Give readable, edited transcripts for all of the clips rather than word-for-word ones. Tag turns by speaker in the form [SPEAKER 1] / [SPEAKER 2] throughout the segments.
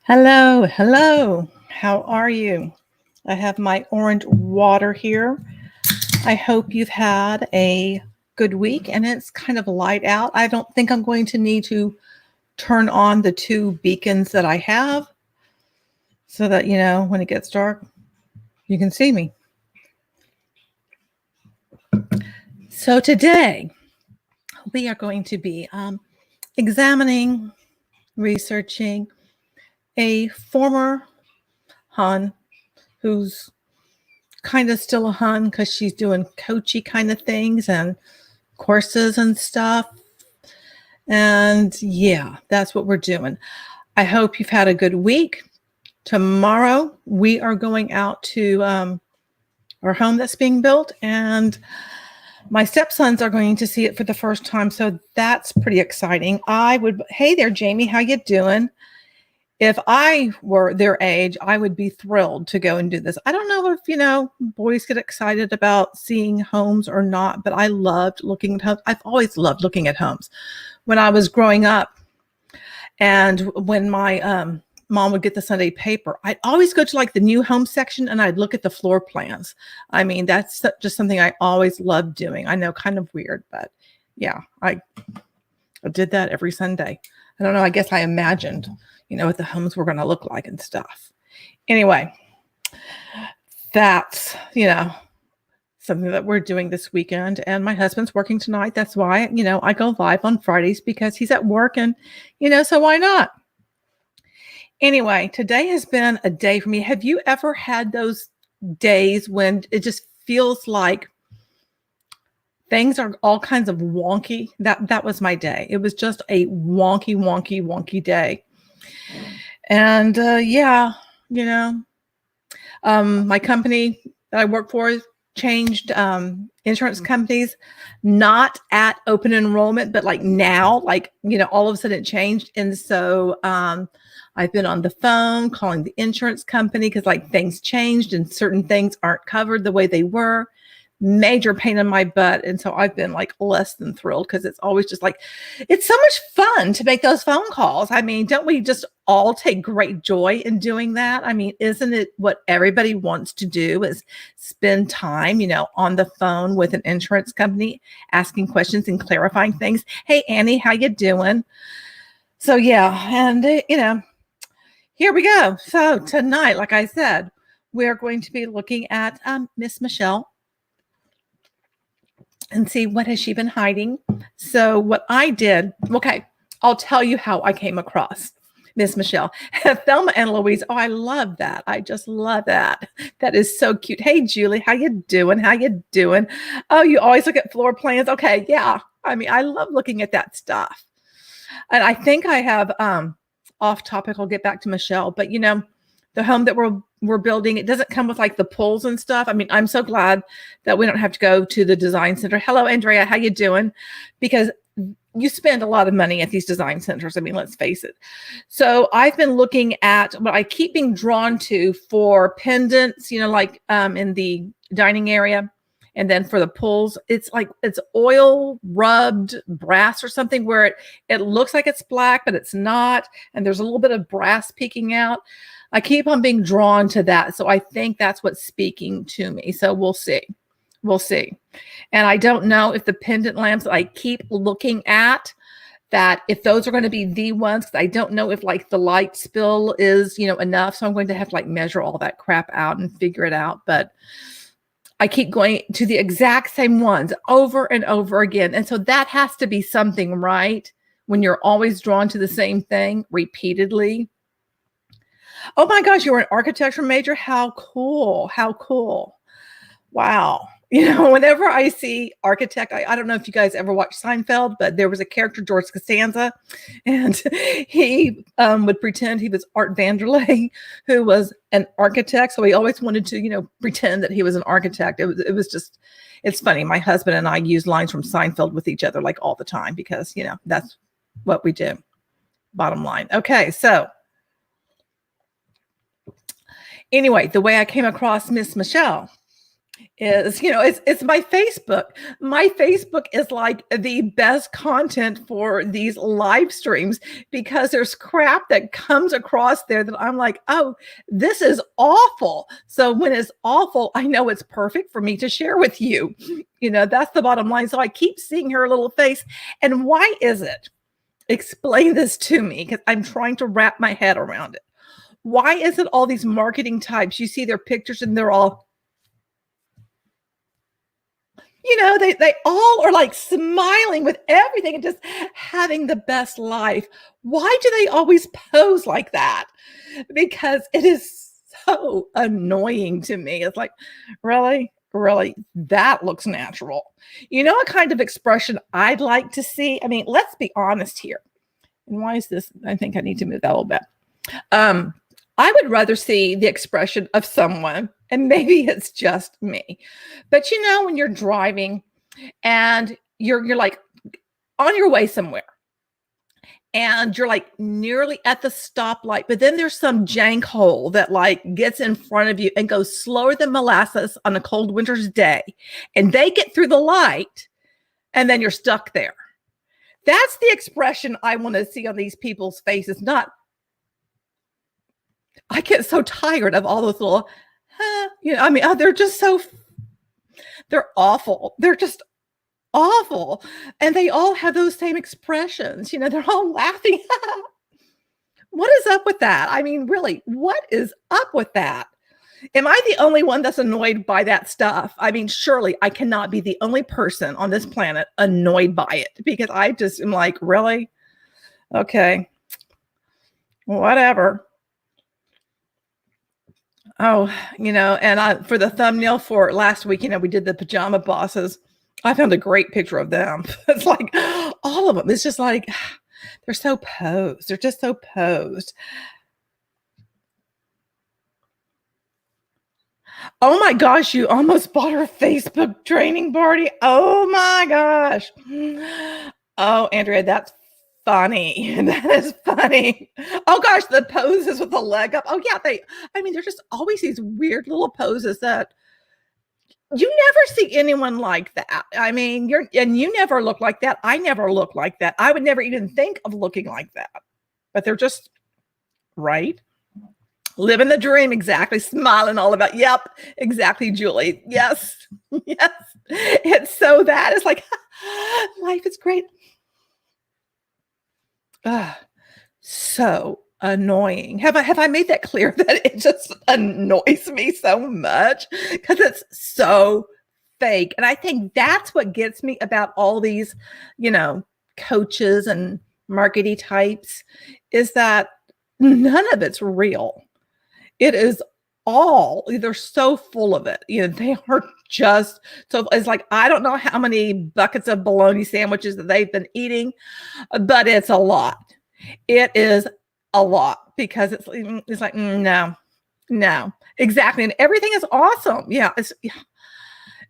[SPEAKER 1] Hello, hello. How are you? I have my orange water here. I hope you've had a good week and it's kind of light out. I don't think I'm going to need to turn on the two beacons that I have so that, when it gets dark, you can see me. So today we are going to be examining, researching a former Hun who's kind of still a Hun because she's doing coachy kind of things and courses and stuff. And yeah, that's what we're doing. I hope you've had a good week. Tomorrow we are going out to our home that's being built, and my stepsons are going to see it for the first time. So that's pretty exciting. Hey there, Jamie, how you doing? If I were their age, I would be thrilled to go and do this. I don't know if, boys get excited about seeing homes or not, but I loved looking at homes. I've always loved looking at homes. When I was growing up and when my mom would get the Sunday paper, I'd always go to like the new home section and I'd look at the floor plans. I mean, that's just something I always loved doing. I know, kind of weird, but yeah, I did that every Sunday. I don't know. I guess I imagined what the homes were going to look like and stuff. Anyway, that's, something that we're doing this weekend. And my husband's working tonight. That's why, I go live on Fridays because he's at work and, so why not? Anyway, today has been a day for me. Have you ever had those days when it just feels like things are all kinds of wonky? That was my day. It was just a wonky day. And my company that I work for changed insurance companies, not at open enrollment, but like now, all of a sudden it changed. And so I've been on the phone calling the insurance company because things changed and certain things aren't covered the way they were. Major pain in my butt. And so I've been less than thrilled because it's always just it's so much fun to make those phone calls. I mean, don't we just all take great joy in doing that? I mean, isn't it what everybody wants to do is spend time, on the phone with an insurance company, asking questions and clarifying things. Hey, Annie, how you doing? So yeah. And, here we go. So tonight, like I said, we're going to be looking at Miss Michelle and see what has she been hiding. So what I did, okay, I'll tell you how I came across Miss Michelle. Thelma and Louise. Oh, I love that. I just love that. That is so cute. Hey, Julie, how you doing? How you doing? Oh, you always look at floor plans. Okay, yeah. I mean, I love looking at that stuff. And I think I have off topic. I'll get back to Michelle, but the home that we're building, it doesn't come with the pulls and stuff. I mean, I'm so glad that we don't have to go to the design center. Hello, Andrea, how you doing? Because you spend a lot of money at these design centers. I mean, let's face it. So I've been looking at what I keep being drawn to for pendants, in the dining area. And then for the pulls, it's it's oil rubbed brass or something where it looks like it's black, but it's not. And there's a little bit of brass peeking out. I keep on being drawn to that. So I think that's what's speaking to me. So we'll see. We'll see. And I don't know if the pendant lamps that I keep looking at, that if those are going to be the ones, because I don't know if the light spill is, enough. So I'm going to have to measure all that crap out and figure it out. But I keep going to the exact same ones over and over again. And so that has to be something, right? When you're always drawn to the same thing repeatedly. Oh my gosh, you were an architecture major? How cool. How cool. Wow. Whenever I see architect, I don't know if you guys ever watched Seinfeld, but there was a character, George Costanza, and he would pretend he was Art Vanderlei, who was an architect. So he always wanted to, pretend that he was an architect. It was just, it's funny. My husband and I use lines from Seinfeld with each other all the time because, that's what we do. Bottom line. Okay. So anyway, the way I came across Miss Michelle is, it's my Facebook. My Facebook is like the best content for these live streams because there's crap that comes across there that I'm like, oh, this is awful. So when it's awful, I know it's perfect for me to share with you. That's the bottom line. So I keep seeing her little face. And why is it? Explain this to me because I'm trying to wrap my head around it. Why is it all these marketing types? You see their pictures and they're all, they all are like smiling with everything and just having the best life. Why do they always pose like that? Because it is so annoying to me. It's like, really? Really? That looks natural. A kind of expression I'd like to see? I mean, let's be honest here. And why is this? I think I need to move that a little bit. I would rather see the expression of someone, and maybe it's just me, but when you're driving and you're like on your way somewhere and you're like nearly at the stoplight, but then there's some jank hole that like gets in front of you and goes slower than molasses on a cold winter's day, and they get through the light and then you're stuck there. That's the expression I want to see on these people's faces, not, I get so tired of all those little, they're just they're awful. They're just awful. And they all have those same expressions. They're all laughing. What is up with that? I mean, really, what is up with that? Am I the only one that's annoyed by that stuff? I mean, surely I cannot be the only person on this planet annoyed by it because I just am like, really? Okay, whatever. Oh, and for the thumbnail for last week, we did the pajama bosses. I found a great picture of them. It's like all of them. It's just like, they're so posed. They're just so posed. Oh my gosh, you almost bought her Facebook training party. Oh my gosh. Oh, Andrea, that's funny. That is funny. Oh gosh, the poses with the leg up. Oh yeah, there's just always these weird little poses that you never see anyone like that. I mean, you never look like that. I never look like that. I would never even think of looking like that. But they're just right. Living the dream, exactly. Smiling all about. Yep, exactly, Julie. Yes, yes. It's so that. It's like, life is great. So annoying. Have I made that clear that it just annoys me so much because it's so fake? And I think that's what gets me about all these, coaches and marketing types is that none of it's real. It is all, they're so full of it. They are just, so it's like, I don't know how many buckets of bologna sandwiches that they've been eating, but it's a lot. It is a lot because it's like, no, exactly. And everything is awesome. Yeah.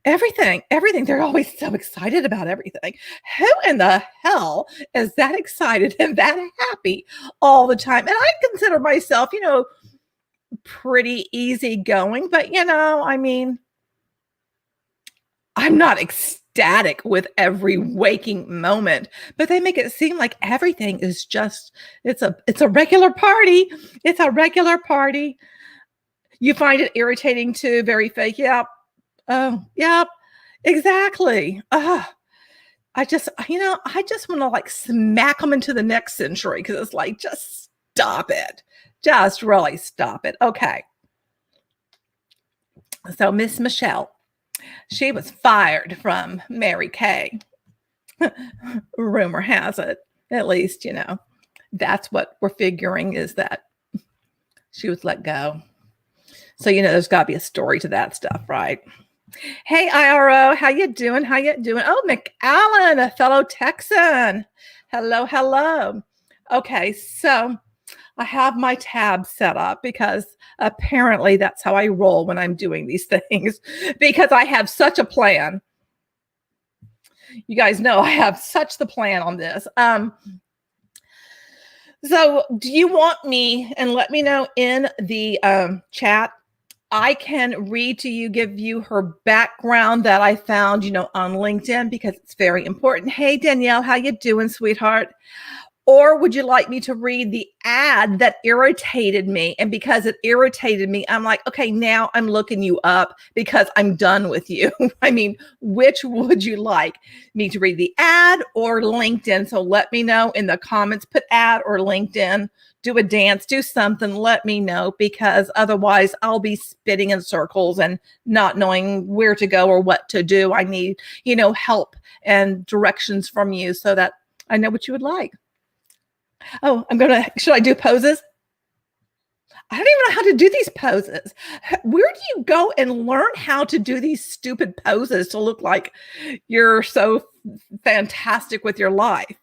[SPEAKER 1] Everything. They're always so excited about everything. Who in the hell is that excited and that happy all the time? And I consider myself, pretty easygoing, but I'm not ecstatic with every waking moment, but they make it seem like everything is just, it's a regular party. It's a regular party. You find it irritating too, very fake. Yep. Oh, yep. Exactly. I just want to like smack them into the next century because it's like, just stop it. Just really stop it. Okay. So Miss Michelle, she was fired from Mary Kay. Rumor has it, at least, that's what we're figuring is that she was let go. So, there's got to be a story to that stuff, right? Hey, IRO, how you doing? Oh, McAllen, a fellow Texan. Hello. Okay, so I have my tab set up because apparently that's how I roll when I'm doing these things because I have such a plan. You guys know I have such the plan on this. So do you want me, and let me know in the chat, I can read to you, give you her background that I found, on LinkedIn because it's very important. Hey, Danielle, how you doing, sweetheart? Or would you like me to read the ad that irritated me? And because it irritated me, I'm like, okay, now I'm looking you up because I'm done with you. I mean, which would you like me to read, the ad or LinkedIn? So let me know in the comments, put ad or LinkedIn, do a dance, do something, let me know, because otherwise I'll be spitting in circles and not knowing where to go or what to do. I need, help and directions from you so that I know what you would like. Oh, should I do poses? I don't even know how to do these poses. Where do you go and learn how to do these stupid poses to look like you're so fantastic with your life?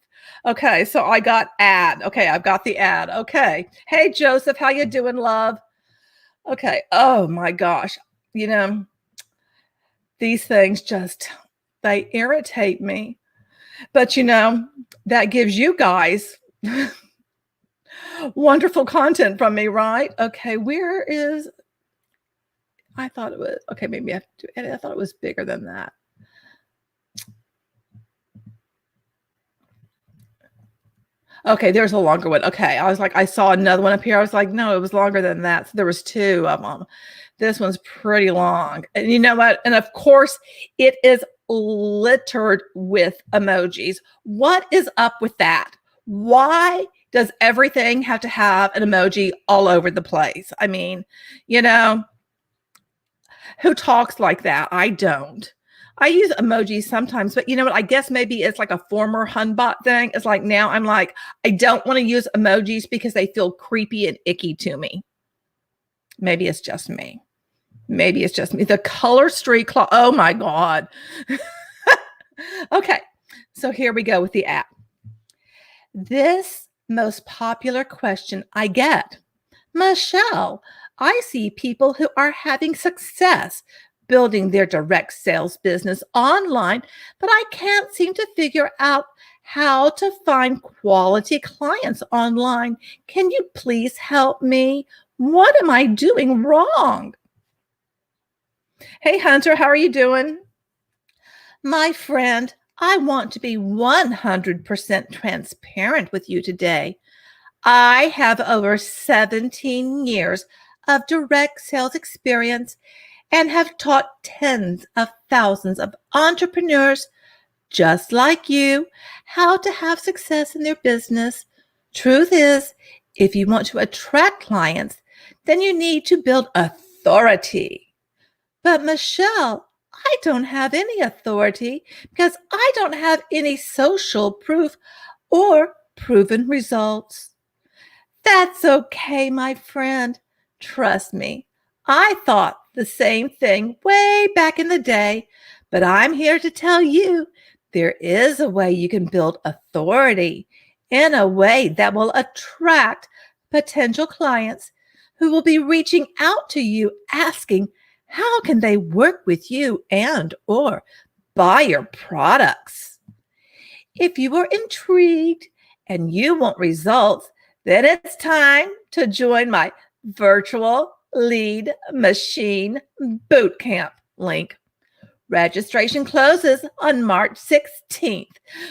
[SPEAKER 1] Okay, so I got ad. Okay, I've got the ad. Okay. Hey, Joseph, how you doing, love? Okay. Oh my gosh. These things they irritate me. But that gives you guys wonderful content from me, right? Okay, where is, I thought it was, okay, maybe I have to edit. I thought it was bigger than that. Okay, there's a longer one. Okay, I was like, I saw another one up here. I was like, no, it was longer than that. So there was two of them. This one's pretty long. And you know what? And of course, it is littered with emojis. What is up with that? Why does everything have to have an emoji all over the place? I mean, who talks like that? I don't. I use emojis sometimes, but you know what? I guess maybe it's like a former Hunbot thing. It's like now I'm like, I don't want to use emojis because they feel creepy and icky to me. Maybe it's just me. Maybe it's just me. The color streak claw. Oh my God. Okay. So here we go with the app. This most popular question I get, Michelle, I see people who are having success building their direct sales business online, but I can't seem to figure out how to find quality clients online. Can you please help me? What am I doing wrong? Hey, Hunter, how are you doing? My friend, I want to be 100% transparent with you today. I have over 17 years of direct sales experience and have taught tens of thousands of entrepreneurs just like you how to have success in their business. Truth is, if you want to attract clients, then you need to build authority. But Michelle, I don't have any authority because I don't have any social proof or proven results. That's okay, my friend. Trust me, I thought the same thing way back in the day, but I'm here to tell you there is a way you can build authority in a way that will attract potential clients who will be reaching out to you asking how can they work with you and or buy your products. If you are intrigued and you want results, then it's time to join my virtual lead machine bootcamp link. Registration closes on March 16th,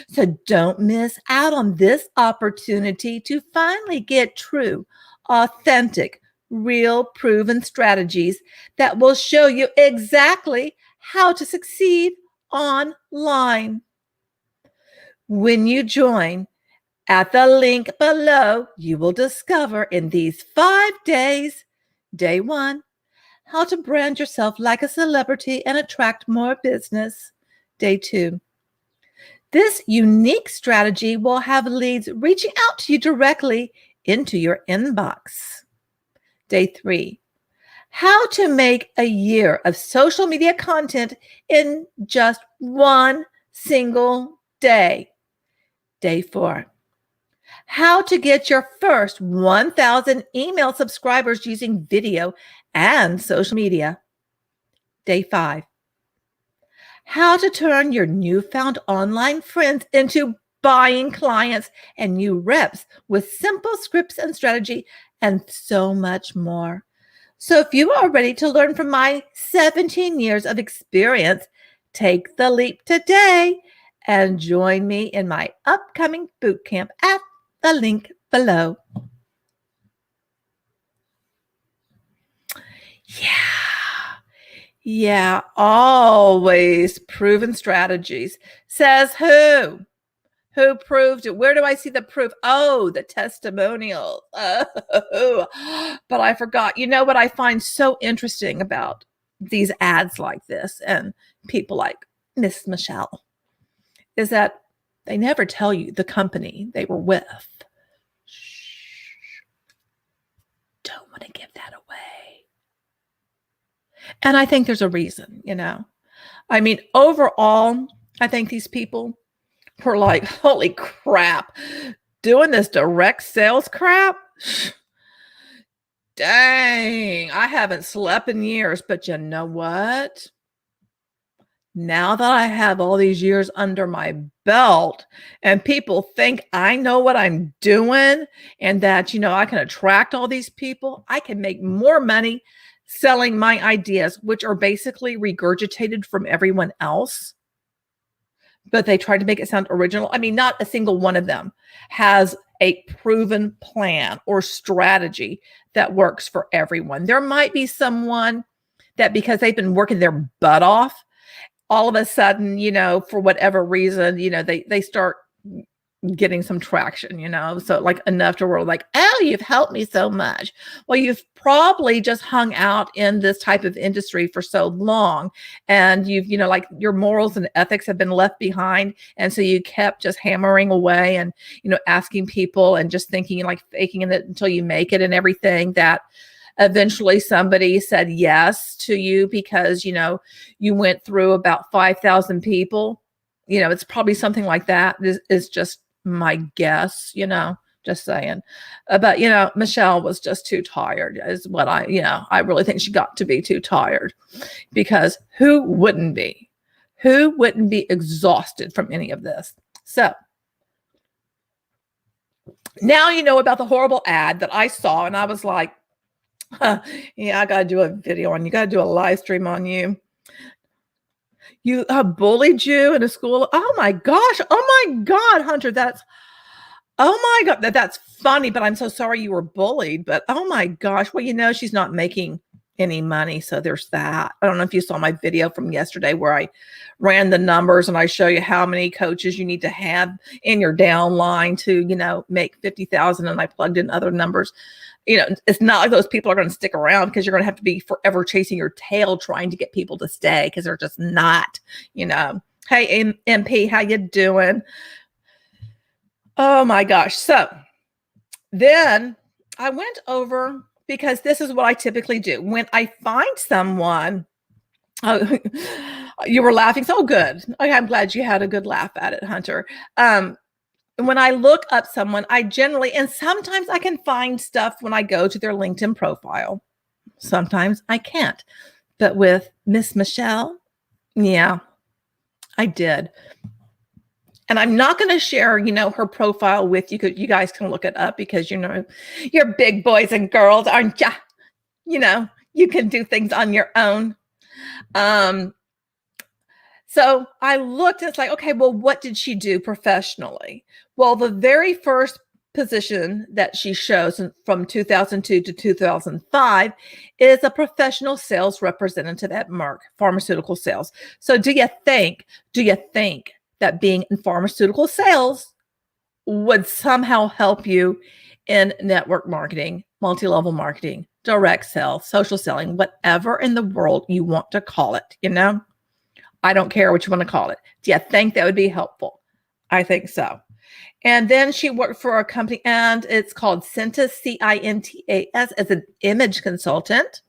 [SPEAKER 1] so don't miss out on this opportunity to finally get true, authentic, real proven strategies that will show you exactly how to succeed online. When you join, at the link below, you will discover in these 5 days, day 1, how to brand yourself like a celebrity and attract more business. Day 2, this unique strategy will have leads reaching out to you directly into your inbox. Day 3, how to make a year of social media content in just one single day. Day 4, how to get your first 1,000 email subscribers using video and social media. Day 5, how to turn your newfound online friends into buying clients and new reps with simple scripts and strategy and so much more. So if you are ready to learn from my 17 years of experience, take the leap today and join me in my upcoming boot camp at the link below. Yeah, always proven strategies. Says who? Who proved it? Where do I see the proof? Oh, the testimonials. Oh, but I forgot. You know what I find so interesting about these ads like this and people like Miss Michelle is that they never tell you the company they were with. Shh. Don't want to give that away. And I think there's a reason, I mean, overall, I think these people were like, holy crap, doing this direct sales crap? Dang, I haven't slept in years, but you know what? Now that I have all these years under my belt and people think I know what I'm doing and that, I can attract all these people, I can make more money selling my ideas, which are basically regurgitated from everyone else. But they tried to make it sound original. I mean, not a single one of them has a proven plan or strategy that works for everyone. There might be someone that because they've been working their butt off, all of a sudden, for whatever reason, they start getting some traction, so like enough to where like, oh, you've helped me so much. Well, you've probably just hung out in this type of industry for so long and you've, like your morals and ethics have been left behind. And so you kept just hammering away and, asking people and just thinking like faking it until you make it and everything that eventually somebody said yes to you because, you went through about 5,000 people. It's probably something like that is just my guess, just saying. But, Michelle was just too tired is what I really think she got to be too tired because who wouldn't be? Who wouldn't be exhausted from any of this? So now you know about the horrible ad that I saw and I was like, yeah, I got to do a video on you. Got to do a live stream on you. You bullied you in a school. Oh my gosh. Oh my God, Hunter. Oh my God. That's funny, but I'm so sorry you were bullied. But oh my gosh. Well, she's not making any money. So there's that. I don't know if you saw my video from yesterday where I ran the numbers and I show you how many coaches you need to have in your downline to, make 50,000. And I plugged in other numbers. It's not like those people are going to stick around because you're going to have to be forever chasing your tail trying to get people to stay because they're just not, Hey, MP, how you doing? Oh my gosh. So then I went over because this is what I typically do. When I find someone, you were laughing so good. Okay, I'm glad you had a good laugh at it, Hunter. When I look up someone, I generally, and sometimes I can find stuff when I go to their LinkedIn profile. Sometimes I can't. But with Miss Michelle, yeah, I did. And I'm not going to share, her profile with you. You guys can look it up because, you're big boys and girls, aren't ya? You can do things on your own. So I looked and it's like, okay, well, what did she do professionally? Well, the very first position that she shows from 2002 to 2005 is a professional sales representative at Merck Pharmaceutical Sales. So do you think that being in pharmaceutical sales would somehow help you in network marketing, multi-level marketing, direct sales, social selling, whatever in the world you want to call it, I don't care what you want to call it. Do you think that would be helpful? I think so. And then she worked for a company and it's called Cintas, C-I-N-T-A-S, as an image consultant.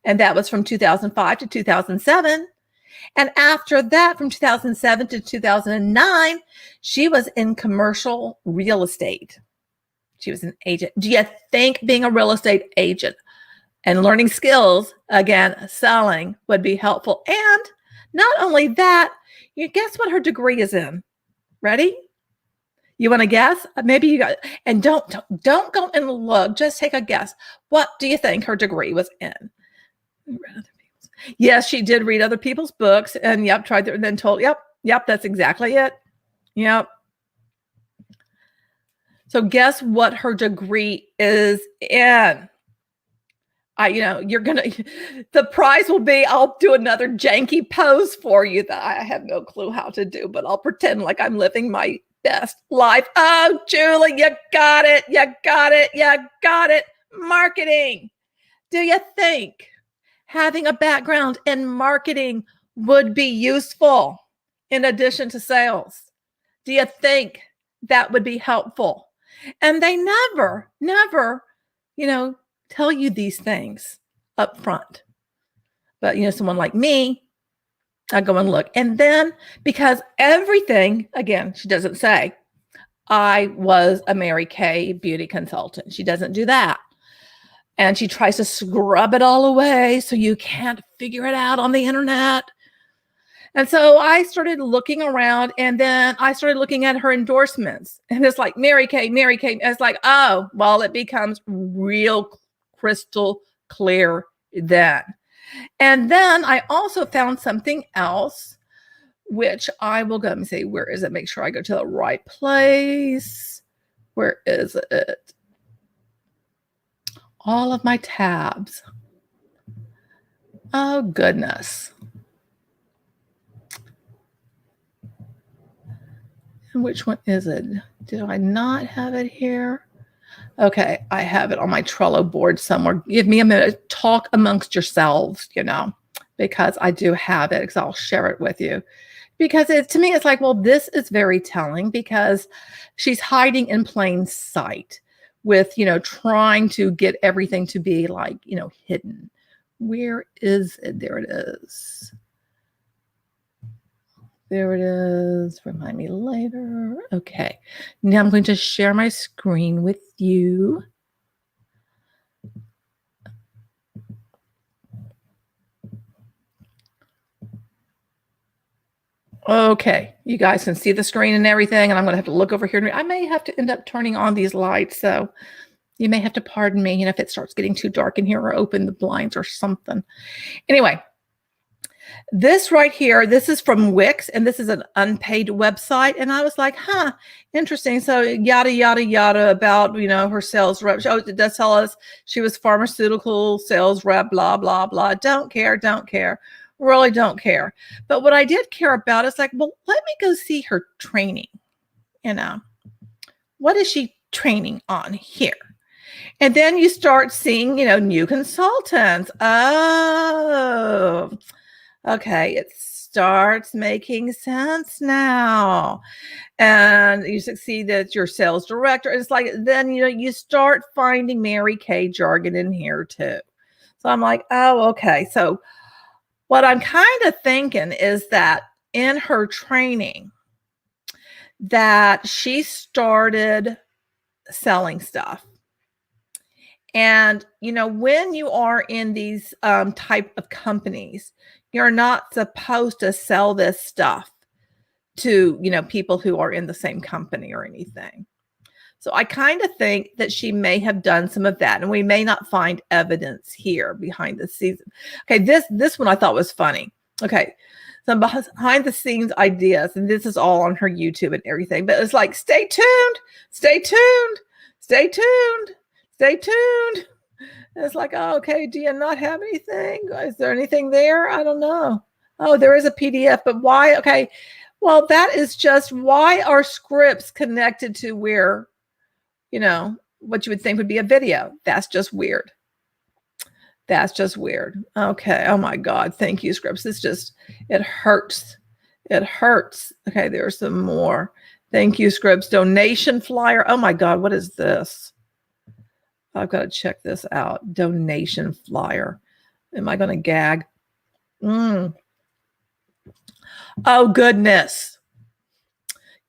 [SPEAKER 1] And that was from 2005 to 2007. And after that, from 2007 to 2009, she was in commercial real estate. She was an agent. Do you think being a real estate agent and learning skills, again, selling, would be helpful? And not only that, you guess what her degree is in? Ready? You want to guess? Maybe you got, and don't go and look. Just take a guess. What do you think her degree was in? Yes, she did read other people's books, and yep, tried to, and then told, yep, that's exactly it. Yep. So guess what her degree is in? You're gonna, the prize will be, I'll do another janky pose for you that I have no clue how to do, but I'll pretend like I'm living my best life. Oh, Julie, you got it. You got it. You got it. Marketing. Do you think having a background in marketing would be useful in addition to sales? Do you think that would be helpful? And they never, tell you these things up front. But, someone like me, I go and look. And then, because everything, again, she doesn't say, I was a Mary Kay beauty consultant. She doesn't do that. And she tries to scrub it all away so you can't figure it out on the internet. And so I started looking around, and then I started looking at her endorsements. And it's like, Mary Kay. It's like, oh, well, it becomes real crystal clear then. And then I also found something else, which I will go, let me see, where is it? Make sure I go to the right place. Where is it? All of my tabs. Oh, goodness. And which one is it? Did I not have it here? Okay, I have it on my Trello board somewhere. Give me a minute. Talk amongst yourselves, because I do have it, because I'll share it with you. Because to me, it's like, well, this is very telling, because she's hiding in plain sight with, trying to get everything to be like, hidden. Where is it? There it is. There it is. Remind me later. Okay. Now I'm going to share my screen with you. Okay. You guys can see the screen and everything, and I'm going to have to look over here. I may have to end up turning on these lights, so you may have to pardon me, if it starts getting too dark in here, or open the blinds or something. Anyway. This right here, this is from Wix, and this is an unpaid website. And I was like, interesting. So yada, yada, yada about, her sales rep. Oh, it does tell us she was pharmaceutical sales rep, blah, blah, blah. Don't care. Really don't care. But what I did care about is like, well, let me go see her training. What is she training on here? And then you start seeing, new consultants. Oh, okay, it starts making sense now. And you succeed as your sales director. It's like, then, you start finding Mary Kay jargon in here too. So I'm like, oh, okay. So what I'm kind of thinking is that in her training, that she started selling stuff. And, when you are in these type of companies, you're not supposed to sell this stuff to, people who are in the same company or anything. So I kind of think that she may have done some of that, and we may not find evidence here behind the scenes. Okay, this one I thought was funny. Okay, some behind the scenes ideas, and this is all on her YouTube and everything, but it's like, stay tuned. And it's like, oh, okay, do you not have anything? Is there anything there? I don't know. Oh, there is a PDF, but why? Okay, well, that is just, why are scripts connected to where, what you would think would be a video? That's just weird. Okay, oh my God, thank you, scripts. It hurts. Okay, there's some more. Thank you, scripts. Donation flyer. Oh my God, what is this? I've got to check this out. Donation flyer. Am I going to gag? Oh, goodness.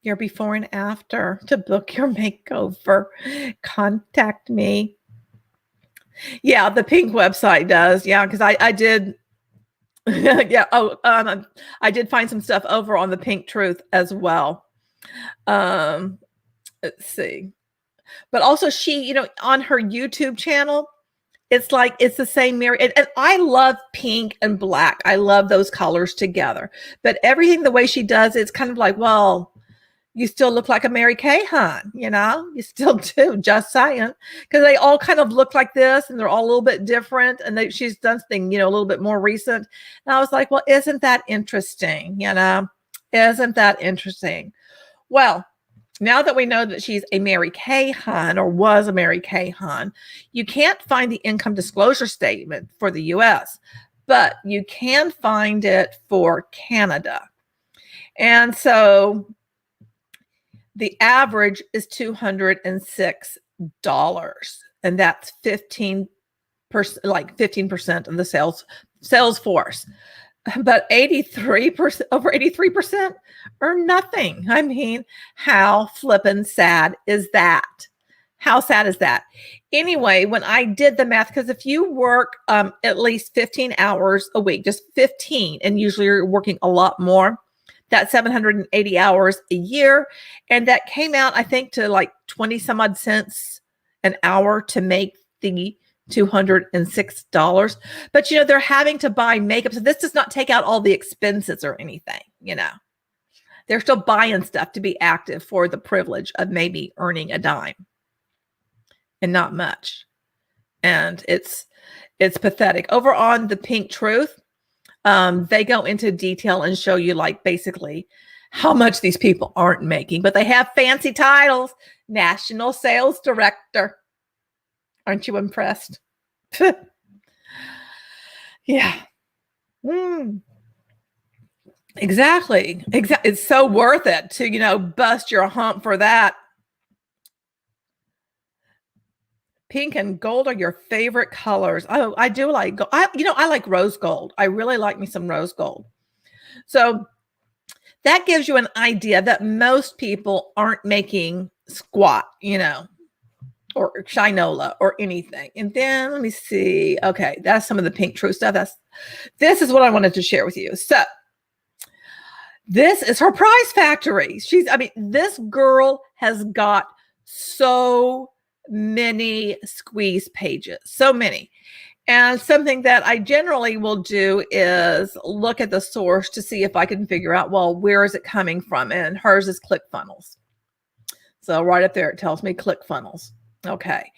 [SPEAKER 1] Your before and after to book your makeover. Contact me. Yeah, the pink website does. Yeah, because I did. Yeah. Oh, I did find some stuff over on the Pink Truth as well. Let's see. But also she, on her YouTube channel, it's like, it's the same Mary. And I love pink and black. I love those colors together. But everything, the way she does, it's kind of like, well, you still look like a Mary Kay, hon. You still do, just saying. Because they all kind of look like this, and they're all a little bit different. And she's done something, a little bit more recent. And I was like, well, isn't that interesting? Isn't that interesting? Well, now that we know that she's a Mary Kay hon, or was a Mary Kay hon, you can't find the income disclosure statement for the US, but you can find it for Canada. And so the average is $206, and that's 15%, like 15% of the sales force. But 83%, over 83% earn nothing. I mean, how flippin' sad is that? How sad is that? Anyway, when I did the math, because if you work at least 15 hours a week, just 15, and usually you're working a lot more, that's 780 hours a year. And that came out, I think, to like 20 some odd cents an hour to make the $206. But they're having to buy makeup. So this does not take out all the expenses or anything. They're still buying stuff to be active for the privilege of maybe earning a dime and not much. And it's pathetic. Over on the Pink Truth, they go into detail and show you, like, basically how much these people aren't making, but they have fancy titles. National Sales Director. Aren't you impressed? Yeah. Exactly. It's so worth it to, bust your hump for that. Pink and gold are your favorite colors. Oh, I do like gold. I like rose gold. I really like me some rose gold. So that gives you an idea that most people aren't making squat, or Shinola or anything. And then let me see. Okay, that's some of the Pink Truth stuff. This is what I wanted to share with you. So this is her prize factory. This girl has got so many squeeze pages, so many. And something that I generally will do is look at the source to see if I can figure out, well, where is it coming from? And hers is ClickFunnels. So right up there, it tells me ClickFunnels. Okay.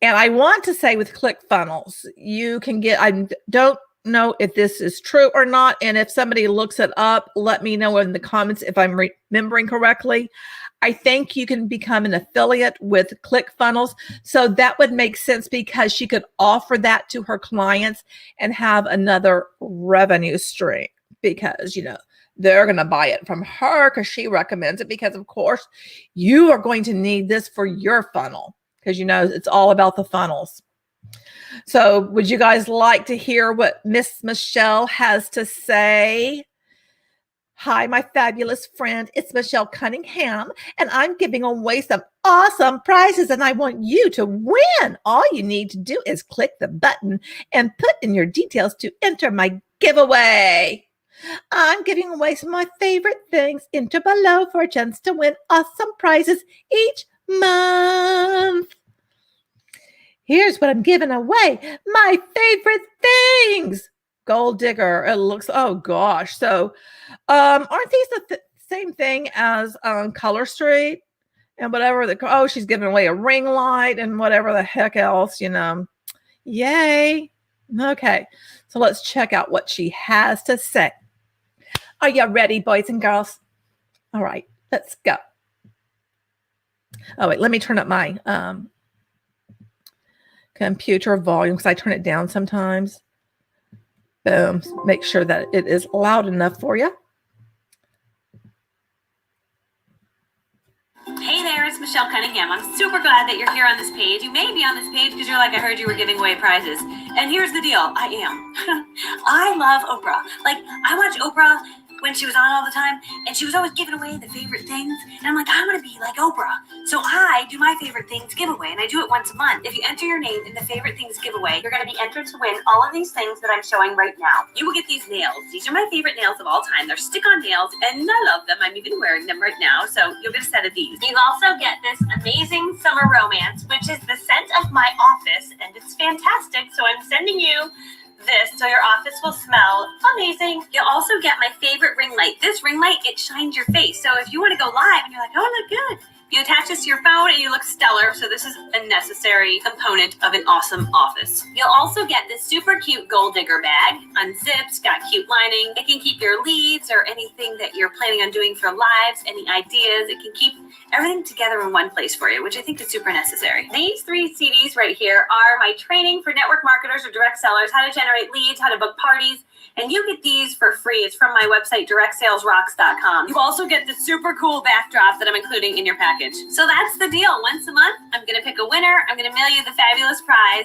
[SPEAKER 1] And I want to say with ClickFunnels, you can get, I don't know if this is true or not. And if somebody looks it up, let me know in the comments if I'm remembering correctly. I think you can become an affiliate with ClickFunnels. So that would make sense, because she could offer that to her clients and have another revenue stream, because, they're going to buy it from her because she recommends it, because of course you are going to need this for your funnel, because it's all about the funnels. So would you guys like to hear what Miss Michelle has to say? Hi, my fabulous friend. It's Michelle Cunningham, and I'm giving away some awesome prizes, and I want you to win. All you need to do is click the button and put in your details to enter my giveaway. I'm giving away some of my favorite things. Enter below for a chance to win awesome prizes each month. Here's what I'm giving away. My favorite things. Gold digger. It looks, oh gosh. So aren't these the same thing as Color Street and whatever? She's giving away a ring light and whatever the heck else, Yay. Okay. So let's check out what she has to say. Are you ready, boys and girls? All right, let's go. Oh, wait, let me turn up my computer volume, because I turn it down sometimes. Boom. Make sure that it is loud enough for you.
[SPEAKER 2] Hey there, it's Michelle Cunningham. I'm super glad that you're here on this page. You may be on this page because you're like, I heard you were giving away prizes. And here's the deal, I am. I love Oprah. Like, I watch Oprah when she was on all the time, and she was always giving away the favorite things. And I'm like, I want to be like Oprah. So I do my favorite things giveaway, and I do it once a month. If you enter your name in the favorite things giveaway, you're going to be entered to win all of these things that I'm showing right now. You will get these nails. These are my favorite nails of all time. They're stick-on nails, and I love them. I'm even wearing them right now, so you'll get a set of these. You'll also get this amazing summer romance, which is the scent of my office, and it's fantastic, so I'm sending you this so your office will smell amazing. You'll also get my favorite ring light. This ring light, it shines your face. So if you want to go live and you're like, oh, I look good, you attach this to your phone and you look stellar. So this is a necessary component of an awesome office. You'll also get this super cute gold digger bag. Unzipped, got cute lining. It can keep your leads or anything that you're planning on doing for lives, any ideas. It can keep everything together in one place for you, which I think is super necessary. These 3 CDs right here are my training for network marketers or direct sellers, how to generate leads, how to book parties, and you get these for free. It's from my website, directsalesrocks.com. You also get the super cool backdrop that I'm including in your package. So that's the deal. Once a month, I'm going to pick a winner. I'm going to mail you the fabulous prize.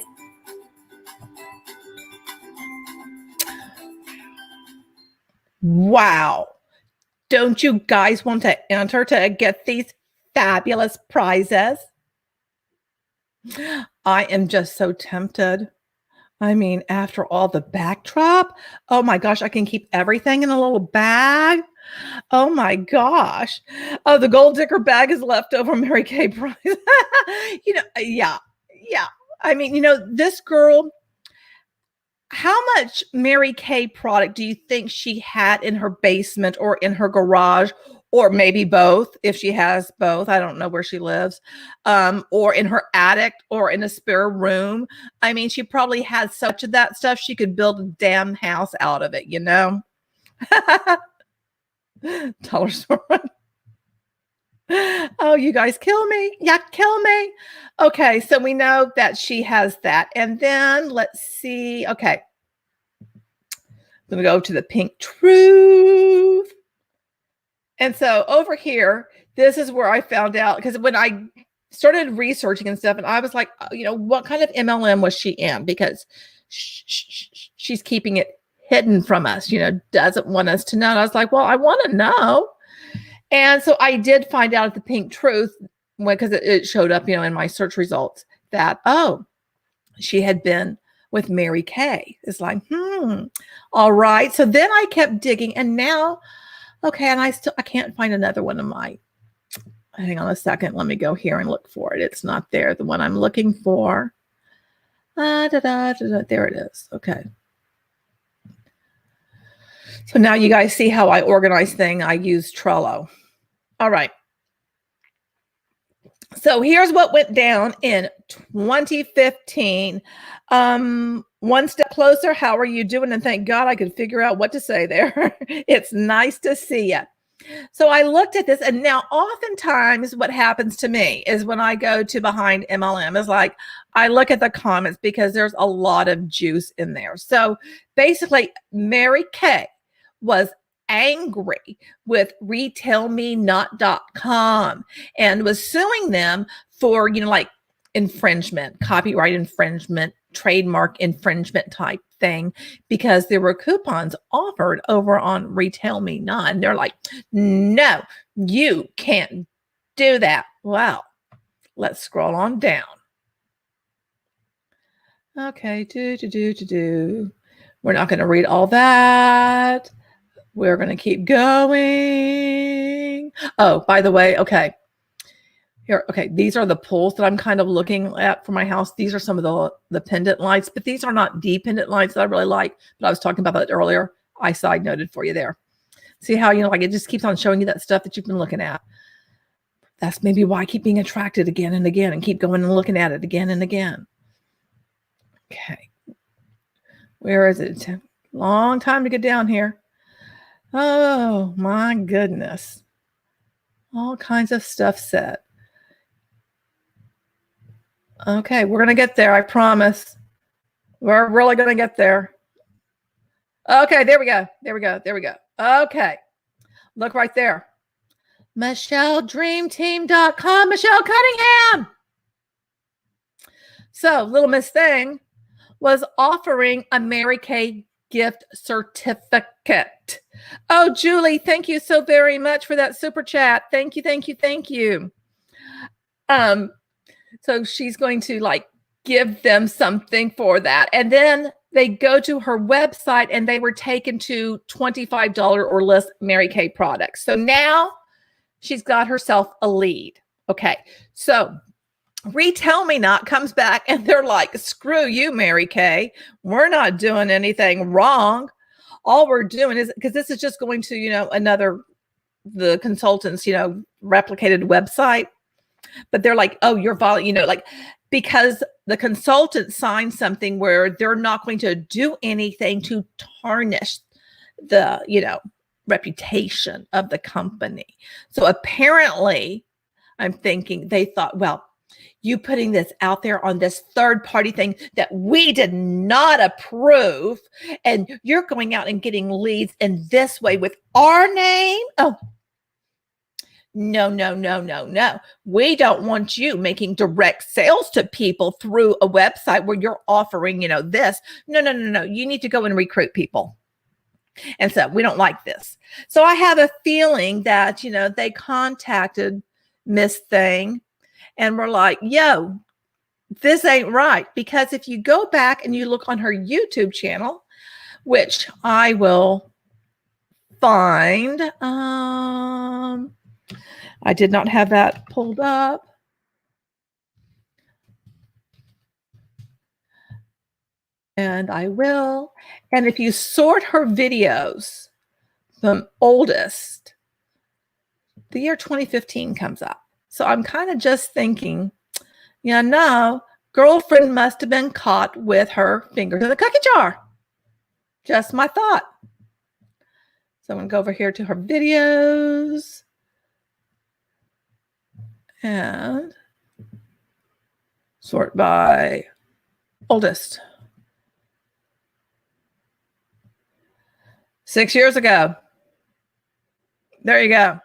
[SPEAKER 1] Wow. Don't you guys want to enter to get these fabulous prizes? I am just so tempted. I mean, after all the backdrop, oh my gosh, I can keep everything in a little bag. Oh my gosh. Oh, the gold digger bag is left over Mary Kay prize. Yeah. I mean, this girl, how much Mary Kay product do you think she had in her basement or in her garage, or maybe both, if she has both? I don't know where she lives, or in her attic or in a spare room. I mean, she probably had such of that stuff she could build a damn house out of it, Dollar store. Oh, you guys kill me. Yeah, kill me. Okay, so we know that she has that. And then let's see. Okay. I'm going to go to the Pink Truth. And so over here, this is where I found out, because when I started researching and stuff, and I was like, what kind of MLM was she in? Because she's keeping it hidden from us, doesn't want us to know. And I was like, well, I want to know. And so I did find out at the Pink Truth, because it showed up, in my search results, that, she had been with Mary Kay. It's like, all right. So then I kept digging, and now, okay, and I can't find another one of my, hang on a second. Let me go here and look for it. It's not there. The one I'm looking for. There it is. Okay. So now you guys see how I organize things. I use Trello. All right. So here's what went down in 2015. One step closer. How are you doing? And thank God I could figure out what to say there. It's nice to see you. So I looked at this, and now oftentimes what happens to me is when I go to Behind MLM is like, I look at the comments because there's a lot of juice in there. So basically Mary Kay was angry with retailmenot.com and was suing them for, like infringement, copyright infringement, trademark infringement type thing, because there were coupons offered over on Retail Me Not. And they're like, no, you can't do that. Well, let's scroll on down. Okay, we're not going to read all that. We're going to keep going. Oh, by the way, okay. Here, okay, these are the poles that I'm kind of looking at for my house. These are some of the pendant lights, but these are not dependent lights that I really like. But I was talking about that earlier. I side noted for you there. See how, like it just keeps on showing you that stuff that you've been looking at. That's maybe why I keep being attracted again and again and keep going and looking at it again and again. Okay. Where is it? Long time to get down here. Oh, my goodness. All kinds of stuff said. Okay, we're going to get there. I promise. We're really going to get there. Okay, there we go. Okay. Look right there. MichelleDreamTeam.com. Michelle Cunningham. So, Little Miss Thing was offering a Mary Kay gift certificate. Oh, Julie, thank you so very much for that super chat. Thank you, thank you, thank you. So she's going to like give them something for that. And then they go to her website and they were taken to $25 or less Mary Kay products. So now she's got herself a lead. Okay. So Retell Me Not comes back and they're like, screw you, Mary Kay. We're not doing anything wrong. All we're doing is, because this is just going to, the consultant's, replicated website. But they're like, oh, you're like, because the consultant signed something where they're not going to do anything to tarnish the, reputation of the company. So apparently, I'm thinking they thought, well, you putting this out there on this third party thing that we did not approve, and you're going out and getting leads in this way with our name. Oh, no. We don't want you making direct sales to people through a website where you're offering, this. No. You need to go and recruit people. And so we don't like this. So I have a feeling that, they contacted Miss Thing and were like, yo, this ain't right. Because if you go back and you look on her YouTube channel, which I will find, I did not have that pulled up. And I will. And if you sort her videos from oldest, the year 2015 comes up. So I'm kind of just thinking, no, girlfriend must have been caught with her fingers in the cookie jar. Just my thought. So I'm going to go over here to her videos. And sort by oldest. 6 years ago. There you go.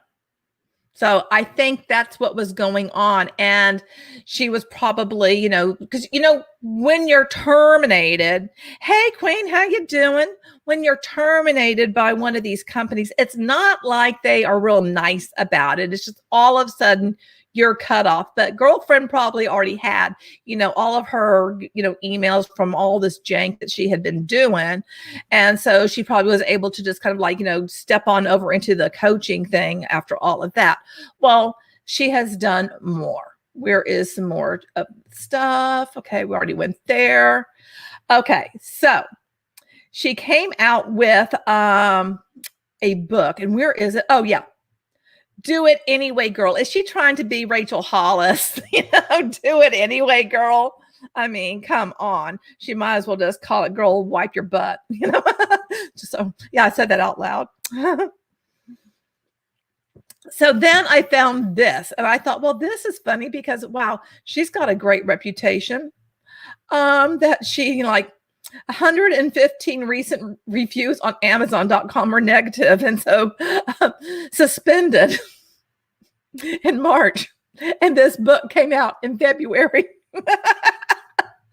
[SPEAKER 1] So I think that's what was going on. And she was probably, because, when you're terminated, hey, Queen, how you doing? When you're terminated by one of these companies, it's not like they are real nice about it. It's just all of a sudden you're cut off. But girlfriend probably already had, all of her, emails from all this jank that she had been doing. And so she probably was able to just kind of like, step on over into the coaching thing after all of that. Well, she has done more. Where is some more stuff? Okay, we already went there. Okay, so she came out with a book. And where is it? Oh, yeah. Do It Anyway, Girl. Is she trying to be Rachel Hollis? Do it anyway, girl. I mean, come on. She might as well just call it Girl, Wipe Your Butt. So, yeah, I said that out loud. So then I found this and I thought, well, this is funny because, wow, she's got a great reputation. That she, 115 recent reviews on Amazon.com were negative, and so suspended in March. And this book came out in February.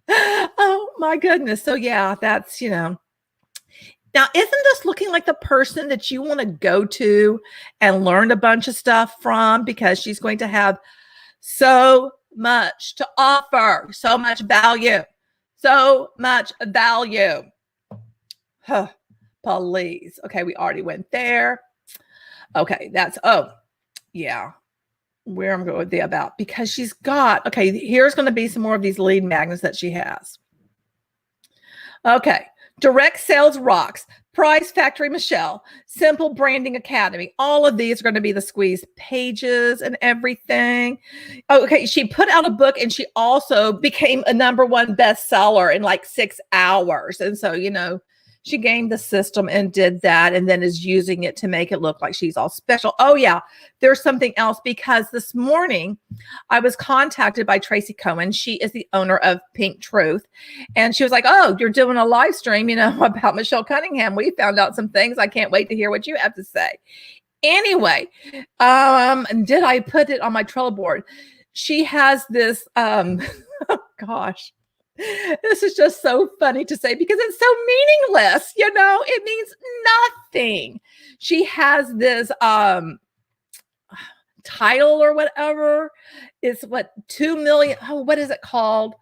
[SPEAKER 1] Oh my goodness. So yeah, that's, Now, isn't this looking like the person that you want to go to and learn a bunch of stuff from? Because she's going to have so much to offer, so much value. So much value. Huh, please. Okay, we already went there. Okay, that's, yeah. Where I'm going with the about. Because she's got, okay, here's going to be some more of these lead magnets that she has. Okay, Direct Sales Rocks, Price Factory Michelle, Simple Branding Academy. All of these are going to be the squeezed pages and everything. Okay, she put out a book and she also became a #1 bestseller in like 6 hours. And so, she gamed the system and did that and then is using it to make it look like she's all special. Oh, yeah, there's something else because this morning I was contacted by Tracy Cohen. She is the owner of Pink Truth. And she was like, oh, you're doing a live stream, about Michelle Cunningham. We found out some things. I can't wait to hear what you have to say. Anyway, did I put it on my Trello board? She has this, oh, gosh. This is just so funny to say because it's so meaningless. It means nothing. She has this title or whatever. It's what 2 million. Oh, what is it called?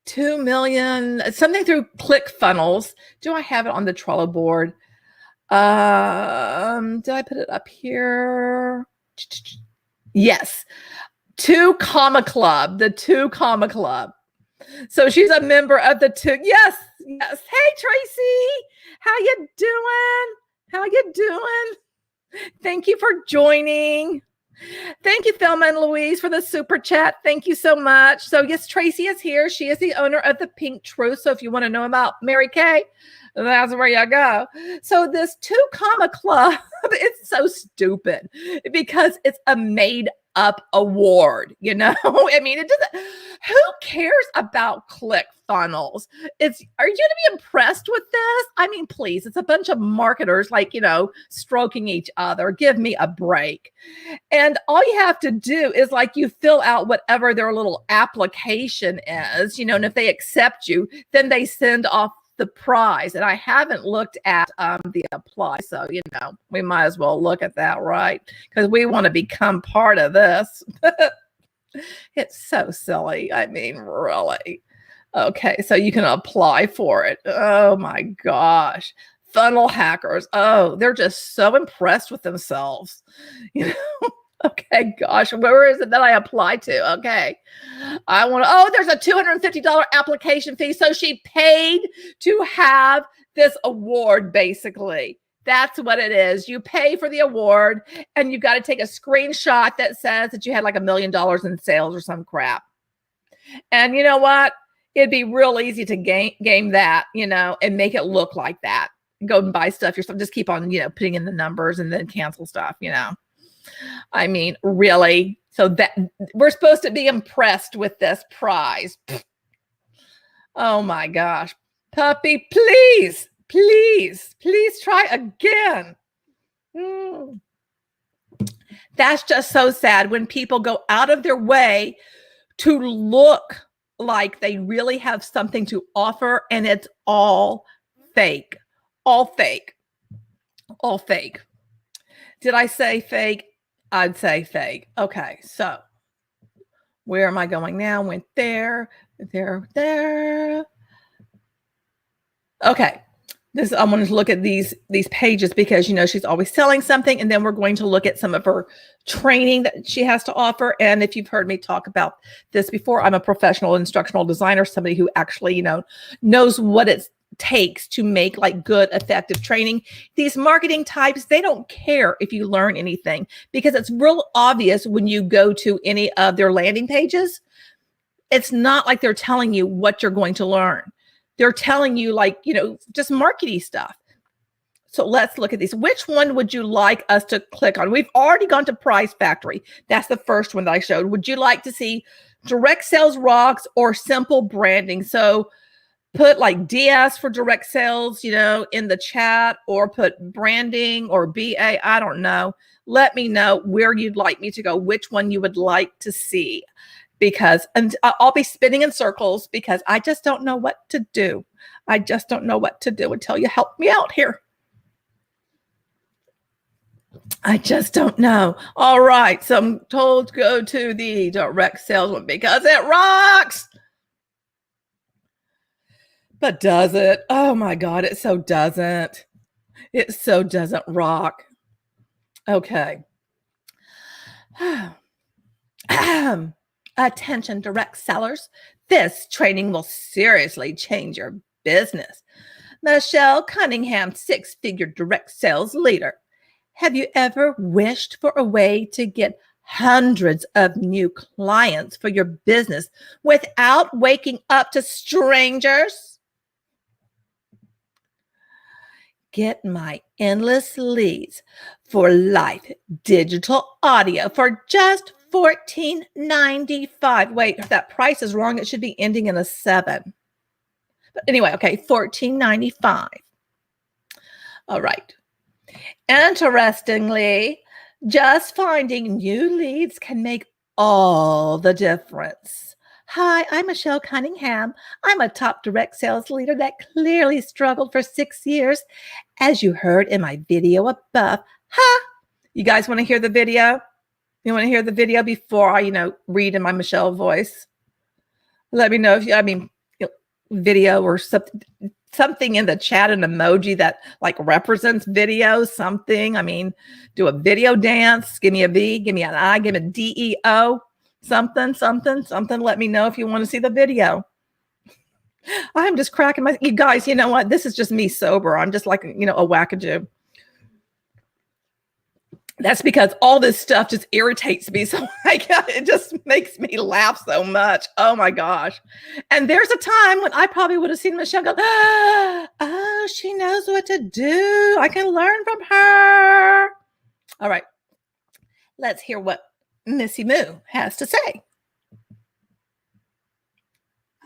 [SPEAKER 1] 2 million, something through ClickFunnels. Do I have it on the Trello board? Did I put it up here? Yes. 2 Comma Club, the 2 Comma Club. So she's a member of the 2. Yes. Hey, Tracy, how you doing? Thank you for joining. Thank you, Thelma and Louise, for the super chat. Thank you so much. So yes, Tracy is here. She is the owner of the Pink Truth. So if you want to know about Mary Kay, that's where you go. So this 2 Comma Club, it's so stupid because it's a made up award. I mean, it doesn't. Who cares about ClickFunnels? Are you going to be impressed with this? I mean, please, it's a bunch of marketers stroking each other. Give me a break. And all you have to do is you fill out whatever their little application is, and if they accept you, then they send off the prize. And I haven't looked at the apply. So, we might as well look at that, right? Because we want to become part of this. It's so silly. I mean, really. Okay, so you can apply for it. Oh my gosh. Funnel hackers. Oh, they're just so impressed with themselves. Okay, gosh, where is it that I apply to? Okay. There's a $250 application fee. So she paid to have this award, basically. That's what it is. You pay for the award and you've got to take a screenshot that says that you had $1 million in sales or some crap. And you know what? It'd be real easy to game that, and make it look like that. Go and buy stuff yourself. Just keep on, putting in the numbers and then cancel stuff, I mean, really? So that we're supposed to be impressed with this prize. Oh my gosh. Puppy, please try again. That's just so sad when people go out of their way to look like they really have something to offer and it's all fake. All fake. Did I say fake? I'd say fake. Okay, so where am I going now? Went there. Okay. I'm going to look at these pages because, she's always selling something. And then we're going to look at some of her training that she has to offer. And if you've heard me talk about this before, I'm a professional instructional designer, somebody who actually, knows what it takes to make good, effective training. These marketing types, they don't care if you learn anything because it's real obvious when you go to any of their landing pages. It's not like they're telling you what you're going to learn. They're telling you just marketing stuff. So let's look at these. Which one would you like us to click on? We've already gone to Price Factory. That's the first one that I showed. Would you like to see Direct Sales Rocks or Simple Branding? So put DS for direct sales, in the chat, or put branding or BA. I don't know. Let me know where you'd like me to go, which one you would like to see. And I'll be spinning in circles because I just don't know what to do. I just don't know what to do until you help me out here. I just don't know. All right. So I'm told to go to the direct sales one because it rocks. But does it? Oh my God. It so doesn't. It so doesn't rock. Okay. Attention direct sellers. This training will seriously change your business. Michelle Cunningham, 6-figure direct sales leader. Have you ever wished for a way to get hundreds of new clients for your business without waking up to strangers? Get my endless leads for life digital audio for just $14.95. Wait, if that price is wrong, it should be ending in a 7. But anyway, okay, $14.95. All right. Interestingly, just finding new leads can make all the difference. Hi, I'm Michelle Cunningham. I'm a top direct sales leader that clearly struggled for 6 years, as you heard in my video above. Ha! You guys want to hear the video? You want to hear the video before I, read in my Michelle voice? Let me know if video or something in the chat, an emoji that like represents video, something. Do a video dance. Give me a V, give me an I, give me a DEO, something. Let me know if you want to see the video. I'm just cracking you guys, you know what? This is just me sober. I'm just like, a wackadoo. That's because all this stuff just irritates me. So it just makes me laugh so much. Oh my gosh. And there's a time when I probably would have seen Michelle go, oh, she knows what to do. I can learn from her. All right. Let's hear what Missy Moo has to say.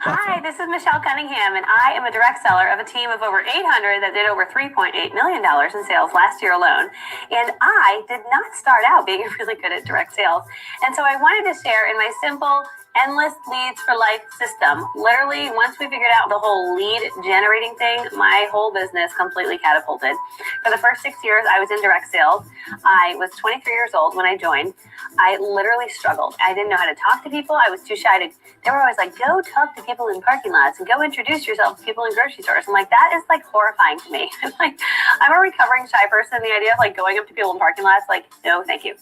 [SPEAKER 2] Hi, this is Michelle Cunningham, and I am a direct seller of a team of over 800 that did over $3.8 million in sales last year alone. And I did not start out being really good at direct sales. And so I wanted to share in my simple, endless leads for life system. Literally, once we figured out the whole lead generating thing, my whole business completely catapulted. For the first 6 years, I was in direct sales. I was 23 years old when I joined. I literally struggled. I didn't know how to talk to people. I was too shy to, they were always like, go talk to people in parking lots and go introduce yourself to people in grocery stores. I'm like, that is like horrifying to me. I'm a recovering shy person. The idea of like going up to people in parking lots, like, no, thank you.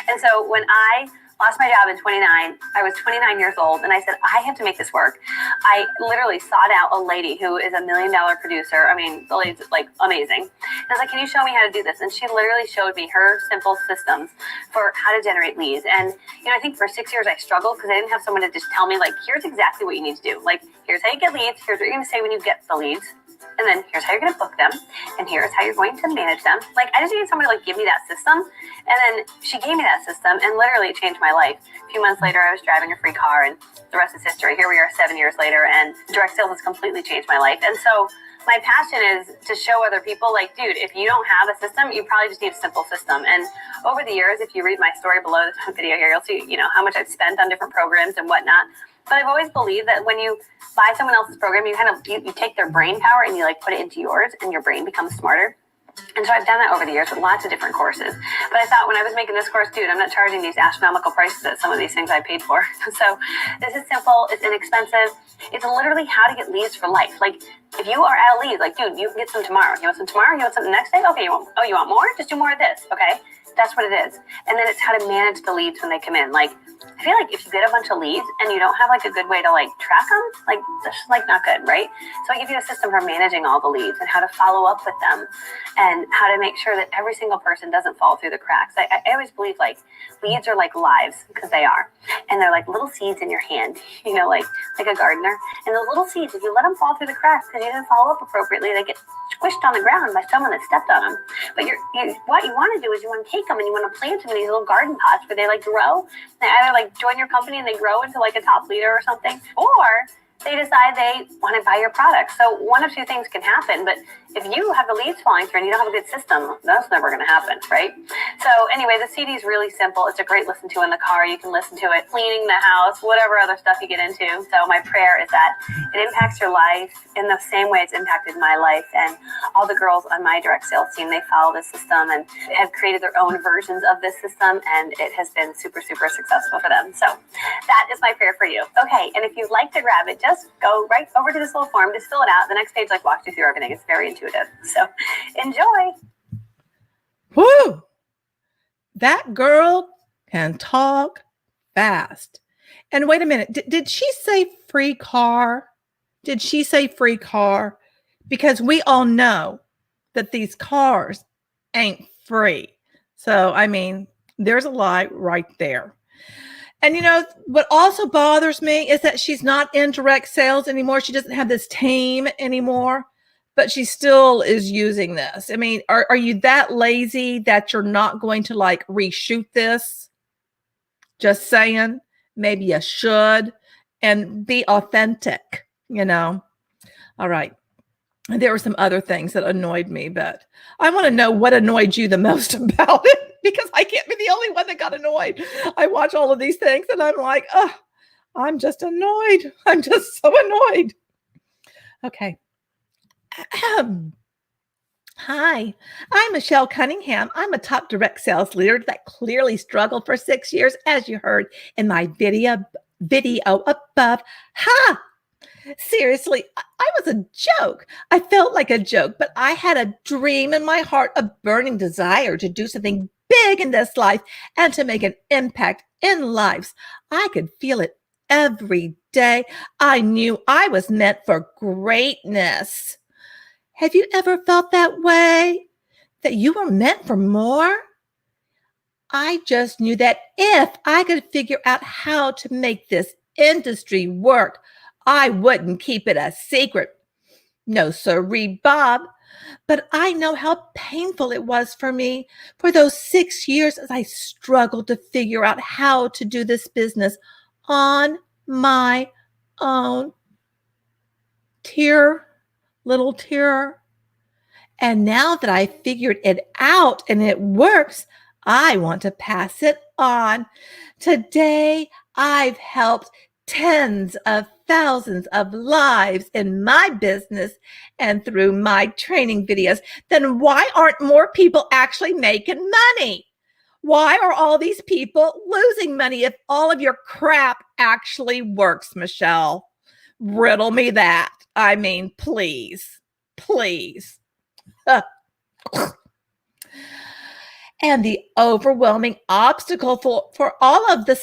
[SPEAKER 2] And so when I lost my job in 29. I was 29 years old, and I said, I have to make this work. I literally sought out a lady who is $1 million producer. The lady's like amazing. And I was like, can you show me how to do this? And she literally showed me her simple systems for how to generate leads. And, I think for 6 years I struggled because I didn't have someone to just tell me, like, here's exactly what you need to do. Like, here's how you get leads. Here's what you're going to say when you get the leads. And then here's how you're going to book them. And here's how you're going to manage them. Like, I just needed somebody to like give me that system. And then she gave me that system, and literally it changed my life. A few months later, I was driving a free car, and the rest is history. Here we are 7 years later, and direct sales has completely changed my life. And so my passion is to show other people, like, dude, if you don't have a system, you probably just need a simple system. And over the years, if you read my story below this video here, you'll see, how much I've spent on different programs and whatnot. But I've always believed that when you buy someone else's program, you take their brain power and you like put it into yours, and your brain becomes smarter. And so I've done that over the years with lots of different courses. But I thought when I was making this course, dude, I'm not charging these astronomical prices that some of these things I paid for. So this is simple. It's inexpensive. It's literally how to get leads for life. Like, if you are at a lead, like, dude, you can get some tomorrow. You want some tomorrow? You want some the next day? Okay, you want more? Just do more of this. Okay. That's what it is. And then it's how to manage the leads when they come in. Like, I feel like if you get a bunch of leads and you don't have like a good way to like track them, like that's just like not good, right? So I give you a system for managing all the leads and how to follow up with them and how to make sure that every single person doesn't fall through the cracks. I always believe like leads are like lives, because they are. And they're like little seeds in your hand, like a gardener. And the little seeds, if you let them fall through the cracks because you didn't follow up appropriately, they get squished on the ground by someone that stepped on them. But what you want to do is you want to take them and you want to plant them in these little garden pots where they like grow. They either like join your company and they grow into like a top leader or something, or they decide they want to buy your product. So one of two things can happen. But if you have the leads falling through and you don't have a good system, that's never going to happen, right? So anyway, the CD is really simple. It's a great listen to in the car. You can listen to it cleaning the house, whatever other stuff you get into. So my prayer is that it impacts your life in the same way it's impacted my life. And all the girls on my direct sales team, they follow this system and have created their own versions of this system. And it has been super, super successful for them. So that is my prayer for you. Okay. And if you'd like to grab it, just go right over to this little form, just fill it out. The next page like walks you through everything. It's very intuitive. So enjoy.
[SPEAKER 1] Woo! That girl can talk fast. And wait a minute. Did she say free car? Did she say free car? Because we all know that these cars ain't free. So, there's a lie right there. And what also bothers me is that she's not in direct sales anymore. She doesn't have this team anymore, but she still is using this. Are you that lazy that you're not going to like reshoot this? Just saying, maybe you should, and be authentic, All right. There were some other things that annoyed me, but I want to know what annoyed you the most about it, because I can't be the only one that got annoyed. I watch all of these things and I'm like, oh, I'm just annoyed. I'm just so annoyed. Okay. Hi, I'm Michelle Cunningham. I'm a top direct sales leader that clearly struggled for 6 years, as you heard in my video above. Ha! Seriously, I was a joke. I felt like a joke, but I had a dream in my heart, a burning desire to do something big in this life and to make an impact in lives. I could feel it every day. I knew I was meant for greatness. Have you ever felt that way? That you were meant for more? I just knew that if I could figure out how to make this industry work, I wouldn't keep it a secret. No, sirree, Bob. But I know how painful it was for me for those 6 years as I struggled to figure out how to do this business on my own. Tear, little tear. And now that I figured it out and it works, I want to pass it on. Today, I've helped tens of thousands of lives in my business and through my training videos. Then why aren't more people actually making money? Why are all these people losing money if all of your crap actually works, Michelle? Riddle me that. I mean, please, please. And the overwhelming obstacle for all of these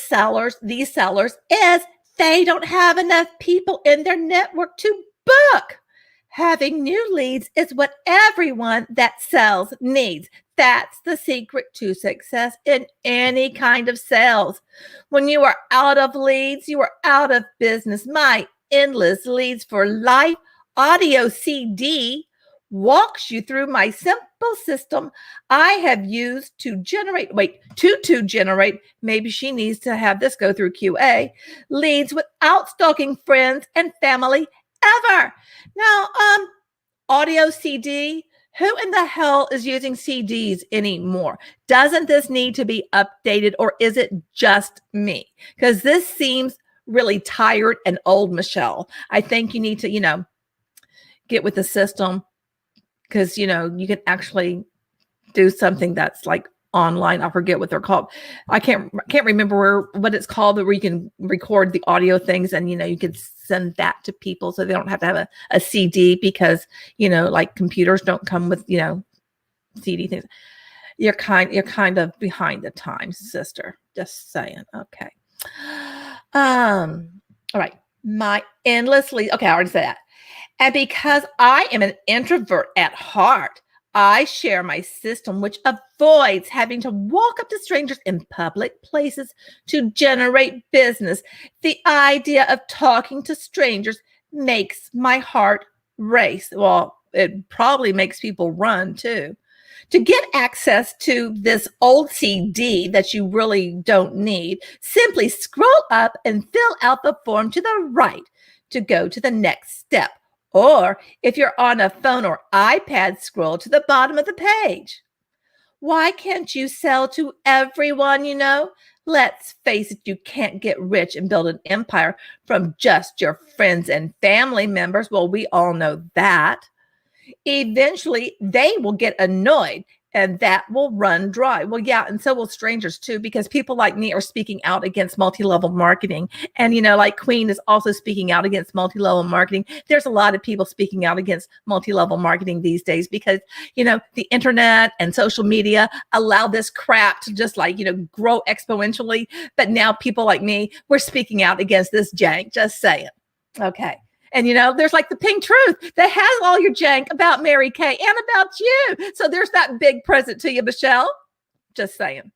[SPEAKER 1] sellers is they don't have enough people in their network to book. Having new leads is what everyone that sells needs. That's the secret to success in any kind of sales. When you are out of leads, you are out of business. My endless leads for life audio CD walks you through my simple system I have used to generate, maybe she needs to have this go through QA, leads without stalking friends and family ever. Now, audio CD, who in the hell is using CDs anymore? Doesn't this need to be updated, or is it just me? Because this seems really tired and old, Michelle. I think you need to, get with the system. Because, you can actually do something that's like online. I forget what they're called. I can't remember what it's called, but where you can record the audio things and, you can send that to people so they don't have to have a CD because, like computers don't come with, CD things. You're kind of behind the times, sister. Just saying. Okay. All right. My endlessly, okay, I already said that. And because I am an introvert at heart, I share my system, which avoids having to walk up to strangers in public places to generate business. The idea of talking to strangers makes my heart race. Well, it probably makes people run too. To get access to this old CD that you really don't need, simply scroll up and fill out the form to the right to go to the next step. Or if you're on a phone or iPad, scroll to the bottom of the page. Why can't you sell to everyone, Let's face it, you can't get rich and build an empire from just your friends and family members. Well, we all know that. Eventually, they will get annoyed and that will run dry. Well, yeah, and so will strangers too, because people like me are speaking out against multi-level marketing. And, like Queen is also speaking out against multi-level marketing. There's a lot of people speaking out against multi-level marketing these days because, the internet and social media allow this crap to just grow exponentially. But now people like me, we're speaking out against this jank, just saying. Okay. And, there's like the Pink Truth that has all your jank about Mary Kay and about you. So there's that big present to you, Michelle. Just saying.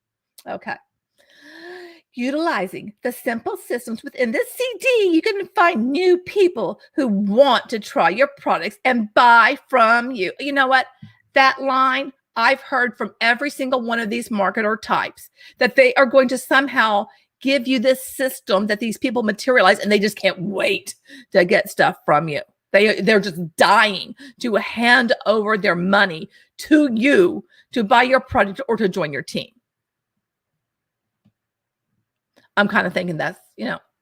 [SPEAKER 1] Okay. Utilizing the simple systems within this CD, you can find new people who want to try your products and buy from you. You know what? That line, I've heard from every single one of these marketer types that they are going to somehow give you this system that these people materialize and they just can't wait to get stuff from you. They're just dying to hand over their money to you to buy your product or to join your team. I'm kind of thinking that's,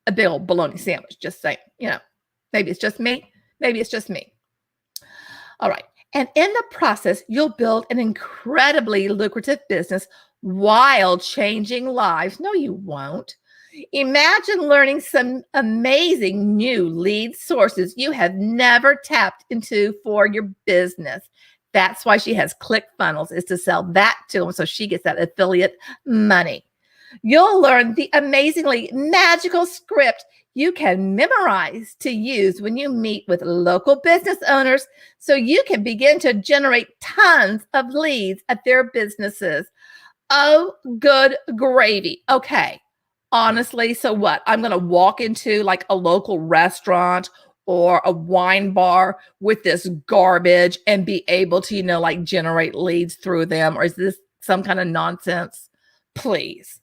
[SPEAKER 1] a big old bologna sandwich, just saying, maybe it's just me. Maybe it's just me. All right. And in the process, you'll build an incredibly lucrative business while changing lives. No, you won't. Imagine learning some amazing new lead sources you have never tapped into for your business. That's why she has ClickFunnels, is to sell that to them so she gets that affiliate money. You'll learn the amazingly magical script you can memorize to use when you meet with local business owners so you can begin to generate tons of leads at their businesses. Oh, good gravy. Okay. Honestly, so what? I'm going to walk into like a local restaurant or a wine bar with this garbage and be able to, like generate leads through them? Or is this some kind of nonsense? Please.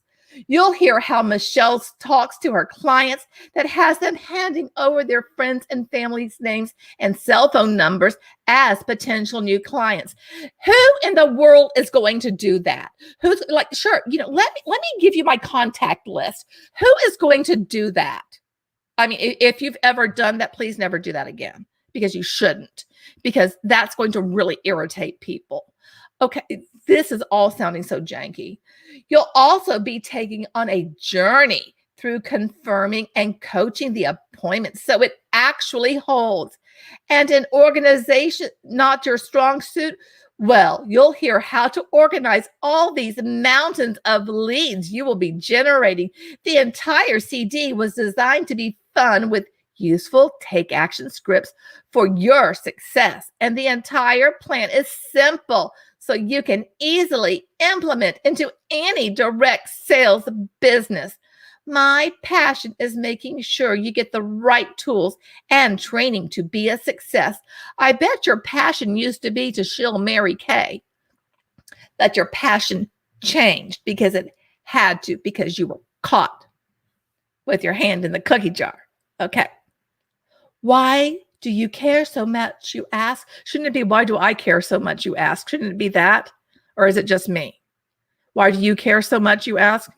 [SPEAKER 1] You'll hear how Michelle talks to her clients that has them handing over their friends and family's names and cell phone numbers as potential new clients. Who in the world is going to do that? Who's like, sure, let me give you my contact list. Who is going to do that? I mean, if you've ever done that, please never do that again, because you shouldn't, because that's going to really irritate people. Okay, this is all sounding so janky. You'll also be taking on a journey through confirming and coaching the appointment so it actually holds. And an organization not your strong suit, well, you'll hear how to organize all these mountains of leads you will be generating. The entire CD was designed to be fun with useful take action scripts for your success. And the entire plan is simple, so you can easily implement into any direct sales business. My passion is making sure you get the right tools and training to be a success. I bet your passion used to be to shill Mary Kay, that your passion changed because it had to, because you were caught with your hand in the cookie jar. Okay. Why do you care so much, you ask? Shouldn't it be, why do I care so much, you ask? Shouldn't it be that? Or is it just me? Why do you care so much, you ask?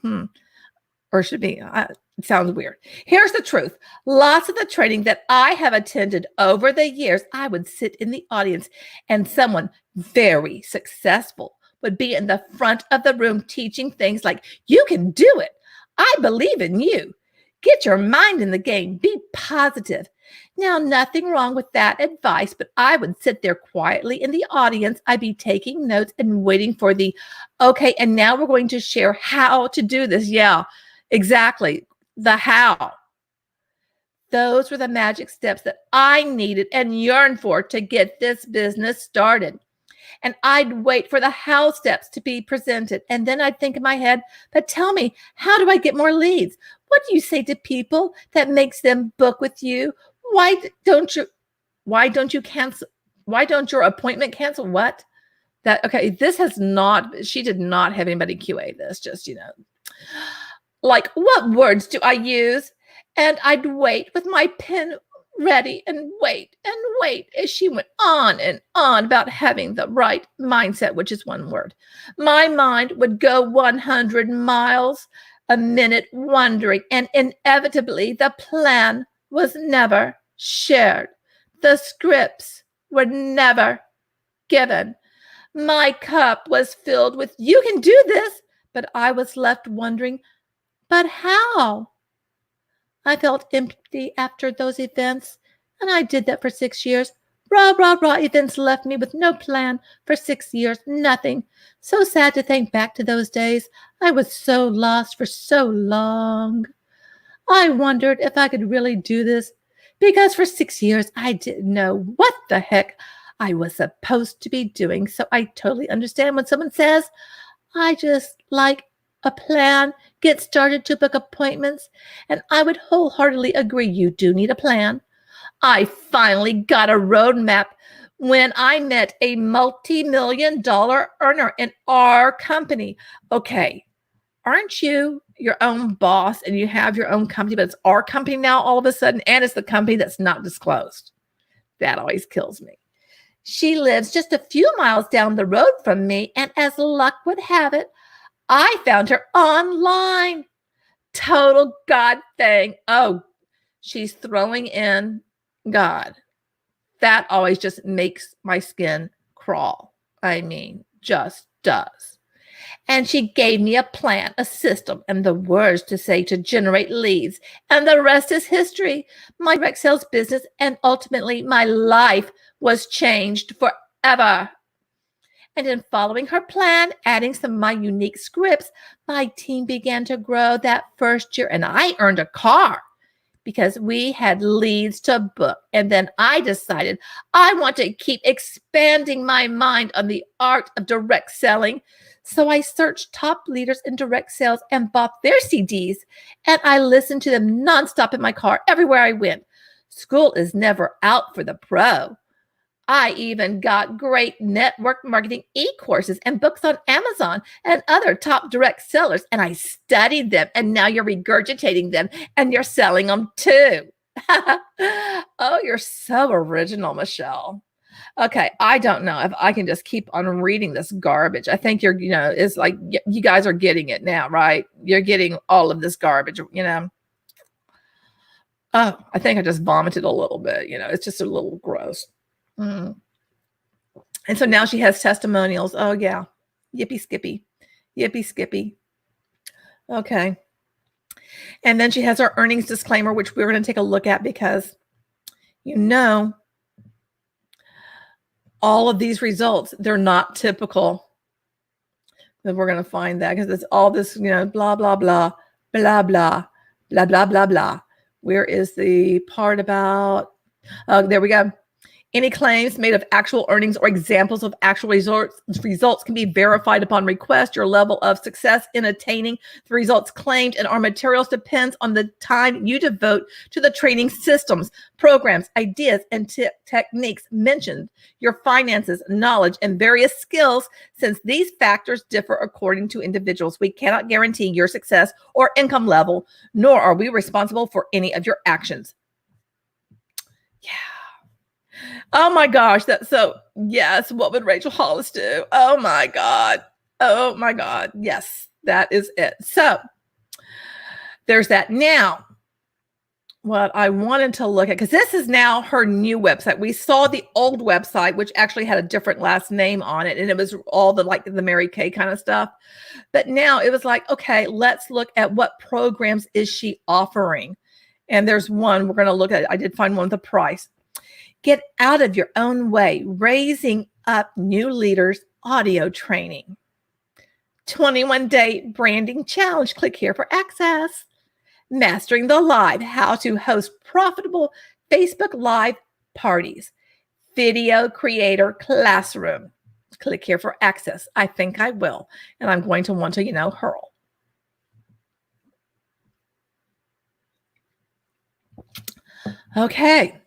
[SPEAKER 1] Or should it be, it sounds weird. Here's the truth. Lots of the training that I have attended over the years, I would sit in the audience and someone very successful would be in the front of the room teaching things like, you can do it. I believe in you. Get your mind in the game. Be positive. Now, nothing wrong with that advice, but I would sit there quietly in the audience. I'd be taking notes and waiting for the, okay, and now we're going to share how to do this. Yeah, exactly. The how. Those were the magic steps that I needed and yearned for to get this business started. And I'd wait for the how steps to be presented. And then I'd think in my head, but tell me, how do I get more leads? What do you say to people that makes them book with you? Why don't you cancel? Why don't your appointment cancel? What? Okay, she did not have anybody QA this, just, like, what words do I use? And I'd wait with my pen ready and wait as she went on and on about having the right mindset, which is one word. My mind would go 100 miles a minute wondering, and inevitably the plan was never shared. The scripts were never given. My cup was filled with, you can do this, but I was left wondering, but how? I felt empty after those events, and I did that for 6 years. Rah, rah, rah, events left me with no plan for 6 years, nothing. So sad to think back to those days. I was so lost for so long. I wondered if I could really do this, because for 6 years I didn't know what the heck I was supposed to be doing. So I totally understand when someone says, I just like a plan, get started to book appointments. And I would wholeheartedly agree, you do need a plan. I finally got a roadmap when I met a multi-million-dollar earner in our company. Okay, aren't you your own boss and you have your own company, but it's our company now all of a sudden, and it's the company that's not disclosed? That always kills me. She lives just a few miles down the road from me, and as luck would have it, I found her online. total God thing. Oh, she's throwing in God. That always just makes my skin crawl. I mean, just does. And she gave me a plan, a system, and the words to say to generate leads. And the rest is history. My direct sales business and ultimately my life was changed forever. And in following her plan, adding some of my unique scripts, my team began to grow that first year. And I earned a car because we had leads to book. And then I decided I want to keep expanding my mind on the art of direct selling. So I searched top leaders in direct sales and bought their CDs. And I listened to them nonstop in my car everywhere I went. School is never out for the pro. I even got great network marketing e-courses and books on Amazon and other top direct sellers. And I studied them. And now you're regurgitating them and you're selling them too. Oh, you're so original, Michelle. Okay, I don't know if I can just keep on reading this garbage. I think it's like you guys are getting it now, right? You're getting all of this garbage, Oh, I think I just vomited a little bit. It's just a little gross. And so now she has testimonials. Oh, yeah. Yippee skippy. Yippee skippy. Okay. And then she has her earnings disclaimer, which we're going to take a look at because, all of these results, they're not typical. And we're going to find that because it's all this, blah, blah, blah, blah, blah, blah, blah, blah, blah. Where is the part about, there we go. Any claims made of actual earnings or examples of actual results can be verified upon request. Your level of success in attaining the results claimed in our materials depends on the time you devote to the training systems, programs, ideas, and techniques mentioned, your finances, knowledge, and various skills. Since these factors differ according to individuals, we cannot guarantee your success or income level, nor are we responsible for any of your actions. Yeah. Oh my gosh, yes, what would Rachel Hollis do? Oh my God. Yes, that is it. So there's that. Now, what I wanted to look at, because this is now her new website. We saw the old website, which actually had a different last name on it. And it was all the Mary Kay kind of stuff. But now it was like, okay, let's look at what programs is she offering. And there's one we're going to look at. I did find one with a price. Get out of your own way, raising up new leaders, audio training. 21-day branding challenge. Click here for access. Mastering the live, how to host profitable Facebook Live parties. Video creator classroom. Click here for access. I think I will. And I'm going to want to, hurl. Okay.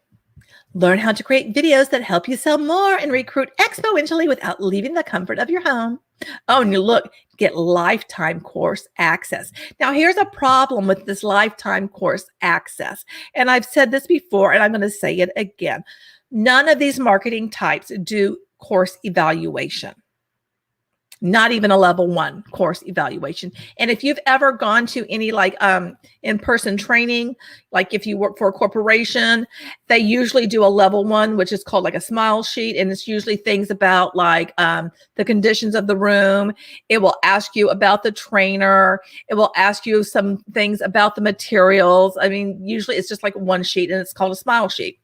[SPEAKER 1] Learn how to create videos that help you sell more and recruit exponentially without leaving the comfort of your home. Oh, and you look, get lifetime course access. Now, here's a problem with this lifetime course access. And I've said this before, and I'm going to say it again. None of these marketing types do course evaluation. Not even a level 1 course evaluation. And if you've ever gone to any in-person training, like if you work for a corporation, they usually do a level 1, which is called a smile sheet. And it's usually things about the conditions of the room. It will ask you about the trainer. It will ask you some things about the materials. I mean, usually it's just one sheet and it's called a smile sheet.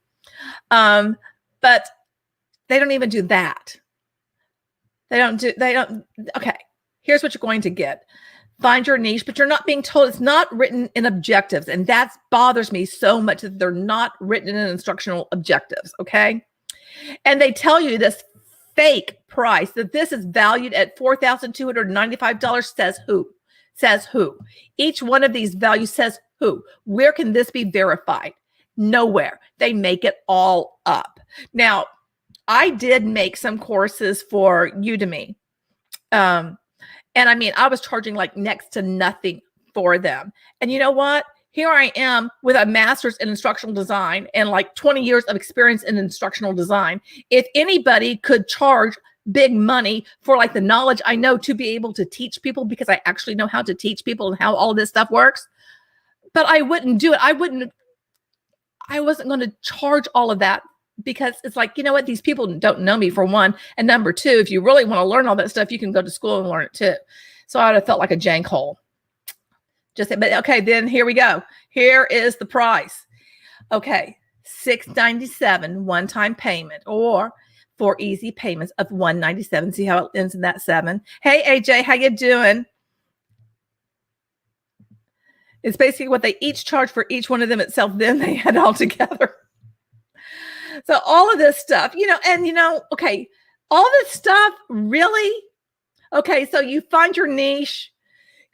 [SPEAKER 1] But they don't even do that. Okay, here's what you're going to get. Find your niche, but you're not being told. It's not written in objectives. And that bothers me so much that they're not written in instructional objectives, okay? And they tell you this fake price, that this is valued at $4,295. Says who? Each one of these values says who? Where can this be verified? Nowhere. They make it all up. Now, I did make some courses for Udemy. And I mean, I was charging next to nothing for them. And you know what? Here I am with a master's in instructional design and 20 years of experience in instructional design. If anybody could charge big money for the knowledge I know to be able to teach people, because I actually know how to teach people and how all this stuff works, but I wouldn't do it. I wasn't going to charge all of that because it's like, you know what? These people don't know me, for one. And number two, if you really want to learn all that stuff, you can go to school and learn it too. So I would have felt like a jank hole. But okay, then here we go. Here is the price. Okay, $697 one-time payment, or 4 easy payments of $197. See how it ends in that 7. Hey, AJ, how you doing? It's basically what they each charge for each one of them itself. Then they add all together. So all of this stuff, okay, all this stuff really, okay, so you find your niche,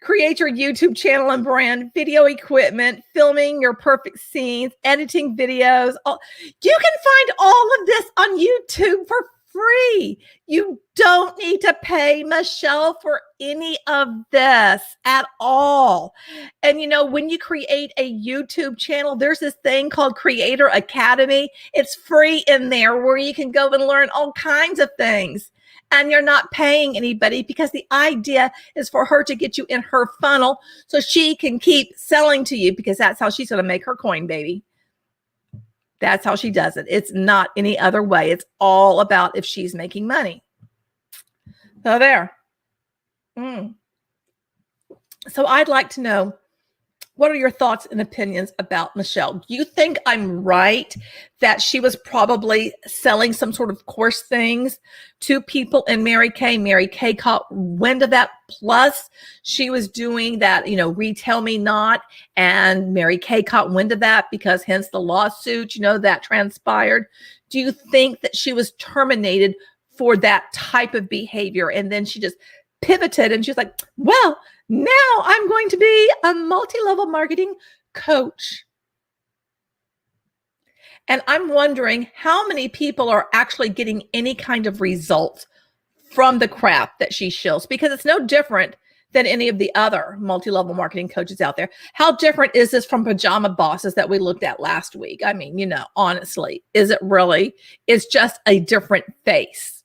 [SPEAKER 1] create your YouTube channel and brand, video equipment, filming your perfect scenes, editing videos. You can find all of this on YouTube for free. You don't need to pay Michelle for any of this at all. And when you create a YouTube channel, there's this thing called Creator Academy. It's free in there where you can go and learn all kinds of things. And you're not paying anybody, because the idea is for her to get you in her funnel so she can keep selling to you, because that's how she's going to make her coin, baby. That's how she does it. It's not any other way. It's all about if she's making money. So there. So I'd like to know, what are your thoughts and opinions about Michelle? Do you think I'm right that she was probably selling some sort of course things to people in Mary Kay? Mary Kay caught wind of that. Plus, she was doing that, retail me not. And Mary Kay caught wind of that, because hence the lawsuit, that transpired. Do you think that she was terminated for that type of behavior? And then she just pivoted and she's like, well, now I'm going to be a multi-level marketing coach. And I'm wondering how many people are actually getting any kind of results from the crap that she shills, because it's no different than any of the other multi-level marketing coaches out there. How different is this from pajama bosses that we looked at last week? I mean, honestly, is it really? It's just a different face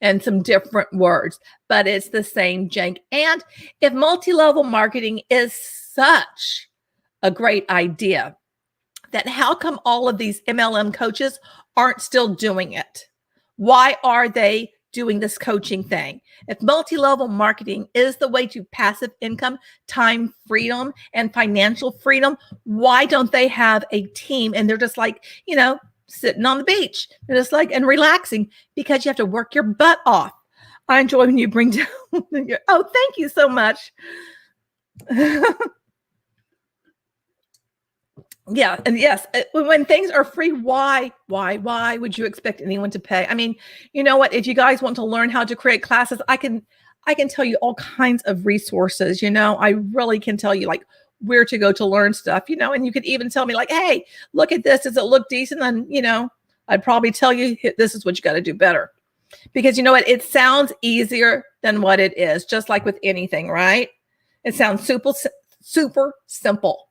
[SPEAKER 1] and some different words, but it's the same jank. And if multi-level marketing is such a great idea, then how come all of these MLM coaches aren't still doing it? Why are they doing this coaching thing? If multi-level marketing is the way to passive income, time freedom, and financial freedom, why don't they have a team? And they're just like, sitting on the beach, and just like, and relaxing, because you have to work your butt off. I enjoy when you bring down oh, thank you so much. Yeah. And yes, when things are free, why would you expect anyone to pay? I mean, you know what, if you guys want to learn how to create classes, I can tell you all kinds of resources. I really can tell you like where to go to learn stuff, and you could even tell me like, hey, look at this. Does it look decent? And, I'd probably tell you, this is what you got to do better, because it sounds easier than what it is, just like with anything, right? It sounds super simple,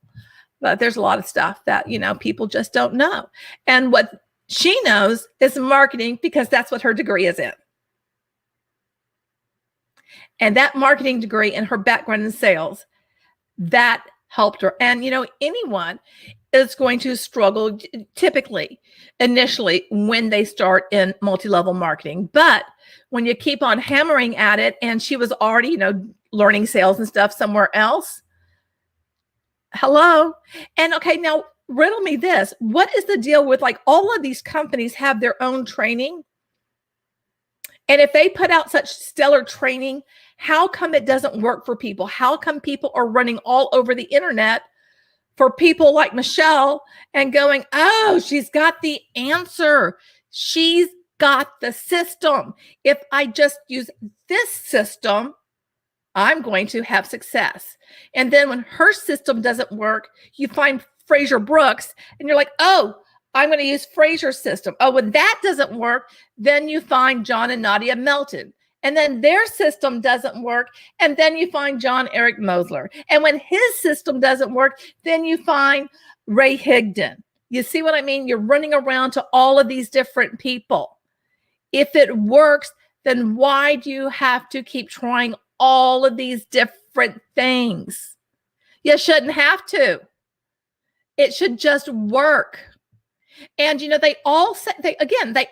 [SPEAKER 1] but there's a lot of stuff that, people just don't know. And what she knows is marketing, because that's what her degree is in. And that marketing degree and her background in sales, that helped her. And, anyone is going to struggle typically initially when they start in multi-level marketing. But when you keep on hammering at it, and she was already, learning sales and stuff somewhere else. Hello. And okay, now riddle me this. What is the deal with like all of these companies have their own training? And if they put out such stellar training, how come it doesn't work for people? How come people are running all over the internet for people like Michelle and going, oh, she's got the answer. She's got the system. If I just use this system, I'm going to have success. And then when her system doesn't work, you find Fraser Brooks and you're like, oh, I'm going to use Fraser's system. Oh, when that doesn't work, then you find John and Nadia Melton. And then their system doesn't work. And then you find John Eric Mosler. And when his system doesn't work, then you find Ray Higdon. You see what I mean? You're running around to all of these different people. If it works, then why do you have to keep trying all of these different things? You shouldn't have to. It should just work. And they all say they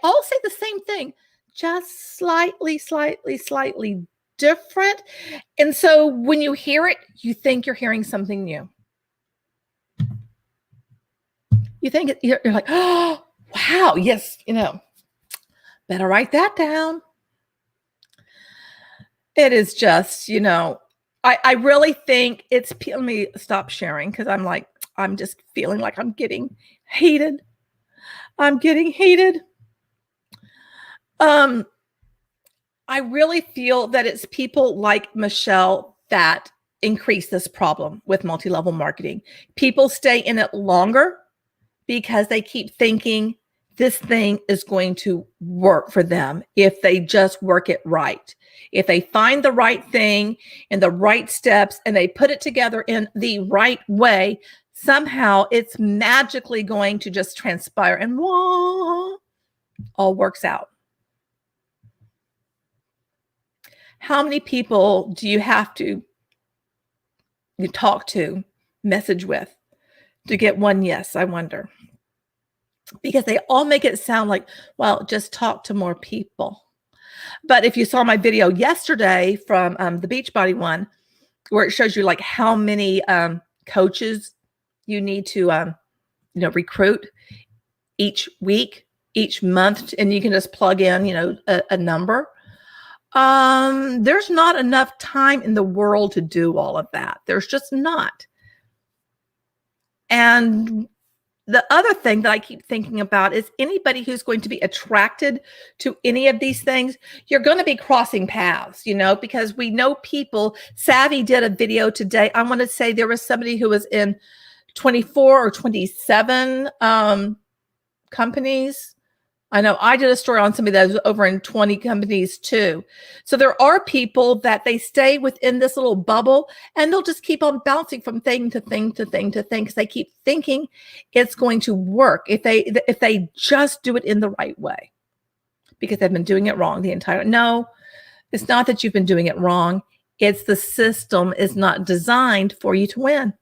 [SPEAKER 1] all say the same thing, just slightly, slightly different. And so when you hear it, you think you're hearing something new. You think you're like, oh, wow, yes, better write that down. It is just, I really think it's, let me stop sharing because I'm just feeling like I'm getting heated. I'm getting heated. I really feel that it's people like Michelle that increase this problem with multi-level marketing. People stay in it longer because they keep thinking this thing is going to work for them if they just work it right. If they find the right thing and the right steps and they put it together in the right way, somehow it's magically going to just transpire and whoa, all works out. How many people do you have to talk to, message with to get one yes, I wonder? Because they all make it sound like, well, just talk to more people. But if you saw my video yesterday from the Beachbody one, where it shows you like how many coaches you need to, recruit each week, each month, and you can just plug in, a number. There's not enough time in the world to do all of that. There's just not. And the other thing that I keep thinking about is anybody who's going to be attracted to any of these things, you're going to be crossing paths, because we know people. Savvy did a video today. I want to say there was somebody who was in 24 or 27 companies. I know I did a story on somebody that was over in 20 companies too. So there are people that they stay within this little bubble and they'll just keep on bouncing from thing to thing to thing to thing because they keep thinking it's going to work if they just do it in the right way, because they've been doing it wrong the entire. No, it's not that you've been doing it wrong. It's the system is not designed for you to win.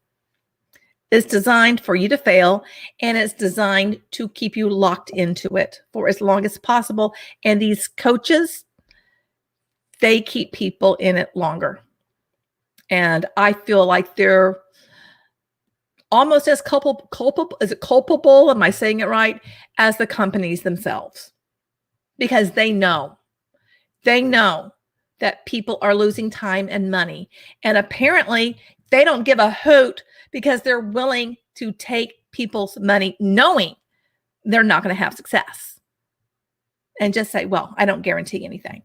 [SPEAKER 1] It's designed for you to fail, and it's designed to keep you locked into it for as long as possible. And these coaches, they keep people in it longer. And I feel like they're almost as culpable, is it culpable? Am I saying it right? As the companies themselves, because they know that people are losing time and money. And apparently they don't give a hoot because they're willing to take people's money knowing they're not going to have success and just say, well, I don't guarantee anything,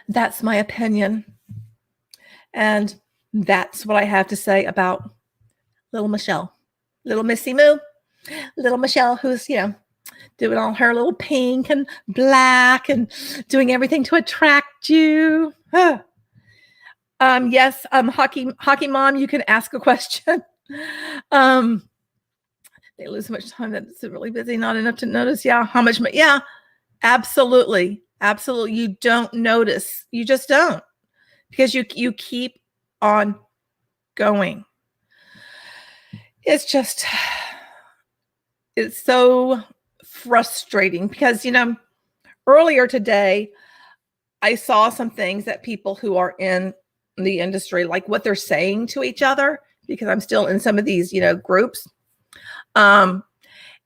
[SPEAKER 1] That's my opinion. And that's what I have to say about little Michelle, little Missy Moo, little Michelle, who's, doing all her little pink and black and doing everything to attract you. Yes, hockey mom, you can ask a question. They lose so much time that it's really busy, not enough to notice. Yeah, how much? Yeah, absolutely. You don't notice. You just don't, because you keep on going. It's so frustrating because, earlier today, I saw some things that people who are in the industry, like what they're saying to each other, because I'm still in some of these, groups. And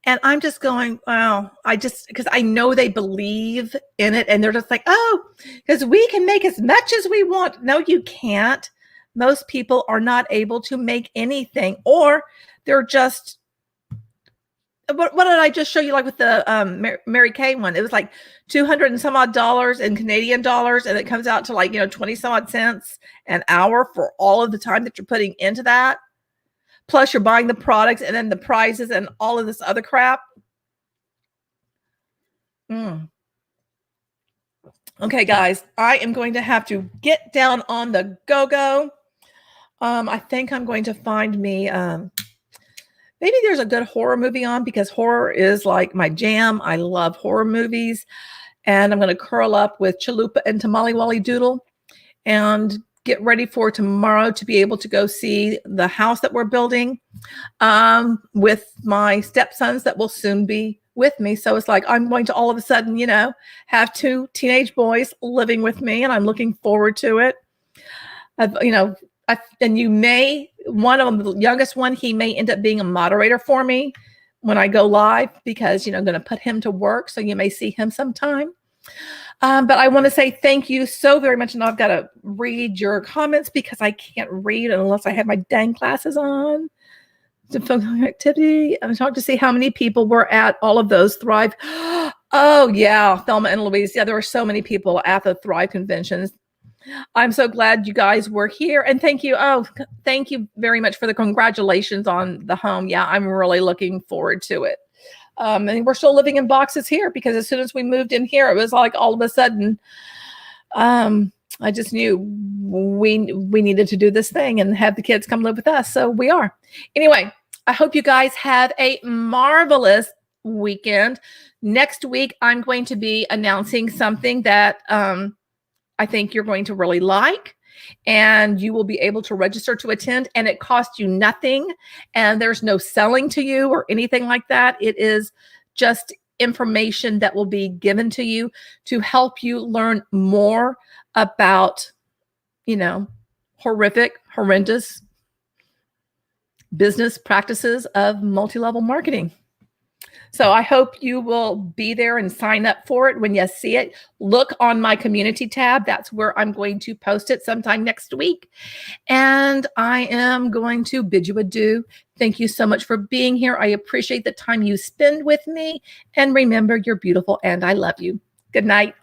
[SPEAKER 1] I'm just going, wow, because I know they believe in it and they're just like, oh, because we can make as much as we want. No, you can't. Most people are not able to make anything, or they're just, what did I just show you? Like with the Mary Kay one, it was like $200 and some odd in Canadian dollars, and it comes out to like 20 some odd cents an hour for all of the time that you're putting into that. Plus, you're buying the products and then the prizes and all of this other crap. Okay, guys, I am going to have to get down on the go-go. I think I'm going to find me. Maybe there's a good horror movie on, because horror is like my jam. I love horror movies. And I'm going to curl up with Chalupa and Tamale Wally Doodle and get ready for tomorrow to be able to go see the house that we're building with my stepsons that will soon be with me. So it's like I'm going to all of a sudden, have 2 teenage boys living with me, and I'm looking forward to it. And one of them, the youngest one, he may end up being a moderator for me when I go live because, I'm going to put him to work. So you may see him sometime. But I want to say thank you so very much. And I've got to read your comments because I can't read unless I have my dang glasses on. Activity. I'm trying to see how many people were at all of those Thrive. Oh, yeah. Thelma and Louise. Yeah, there were so many people at the Thrive conventions. I'm so glad you guys were here. And thank you. Oh, thank you very much for the congratulations on the home. Yeah, I'm really looking forward to it. And we're still living in boxes here because as soon as we moved in here, it was like all of a sudden, I just knew we needed to do this thing and have the kids come live with us. So we are. Anyway, I hope you guys have a marvelous weekend. Next week, I'm going to be announcing something that I think you're going to really like, and you will be able to register to attend, and it costs you nothing, and there's no selling to you or anything like that. It is just information that will be given to you to help you learn more about, horrendous business practices of multi-level marketing. So I hope you will be there and sign up for it when you see it. Look on my community tab. That's where I'm going to post it sometime next week. And I am going to bid you adieu. Thank you so much for being here. I appreciate the time you spend with me. And remember, you're beautiful and I love you. Good night.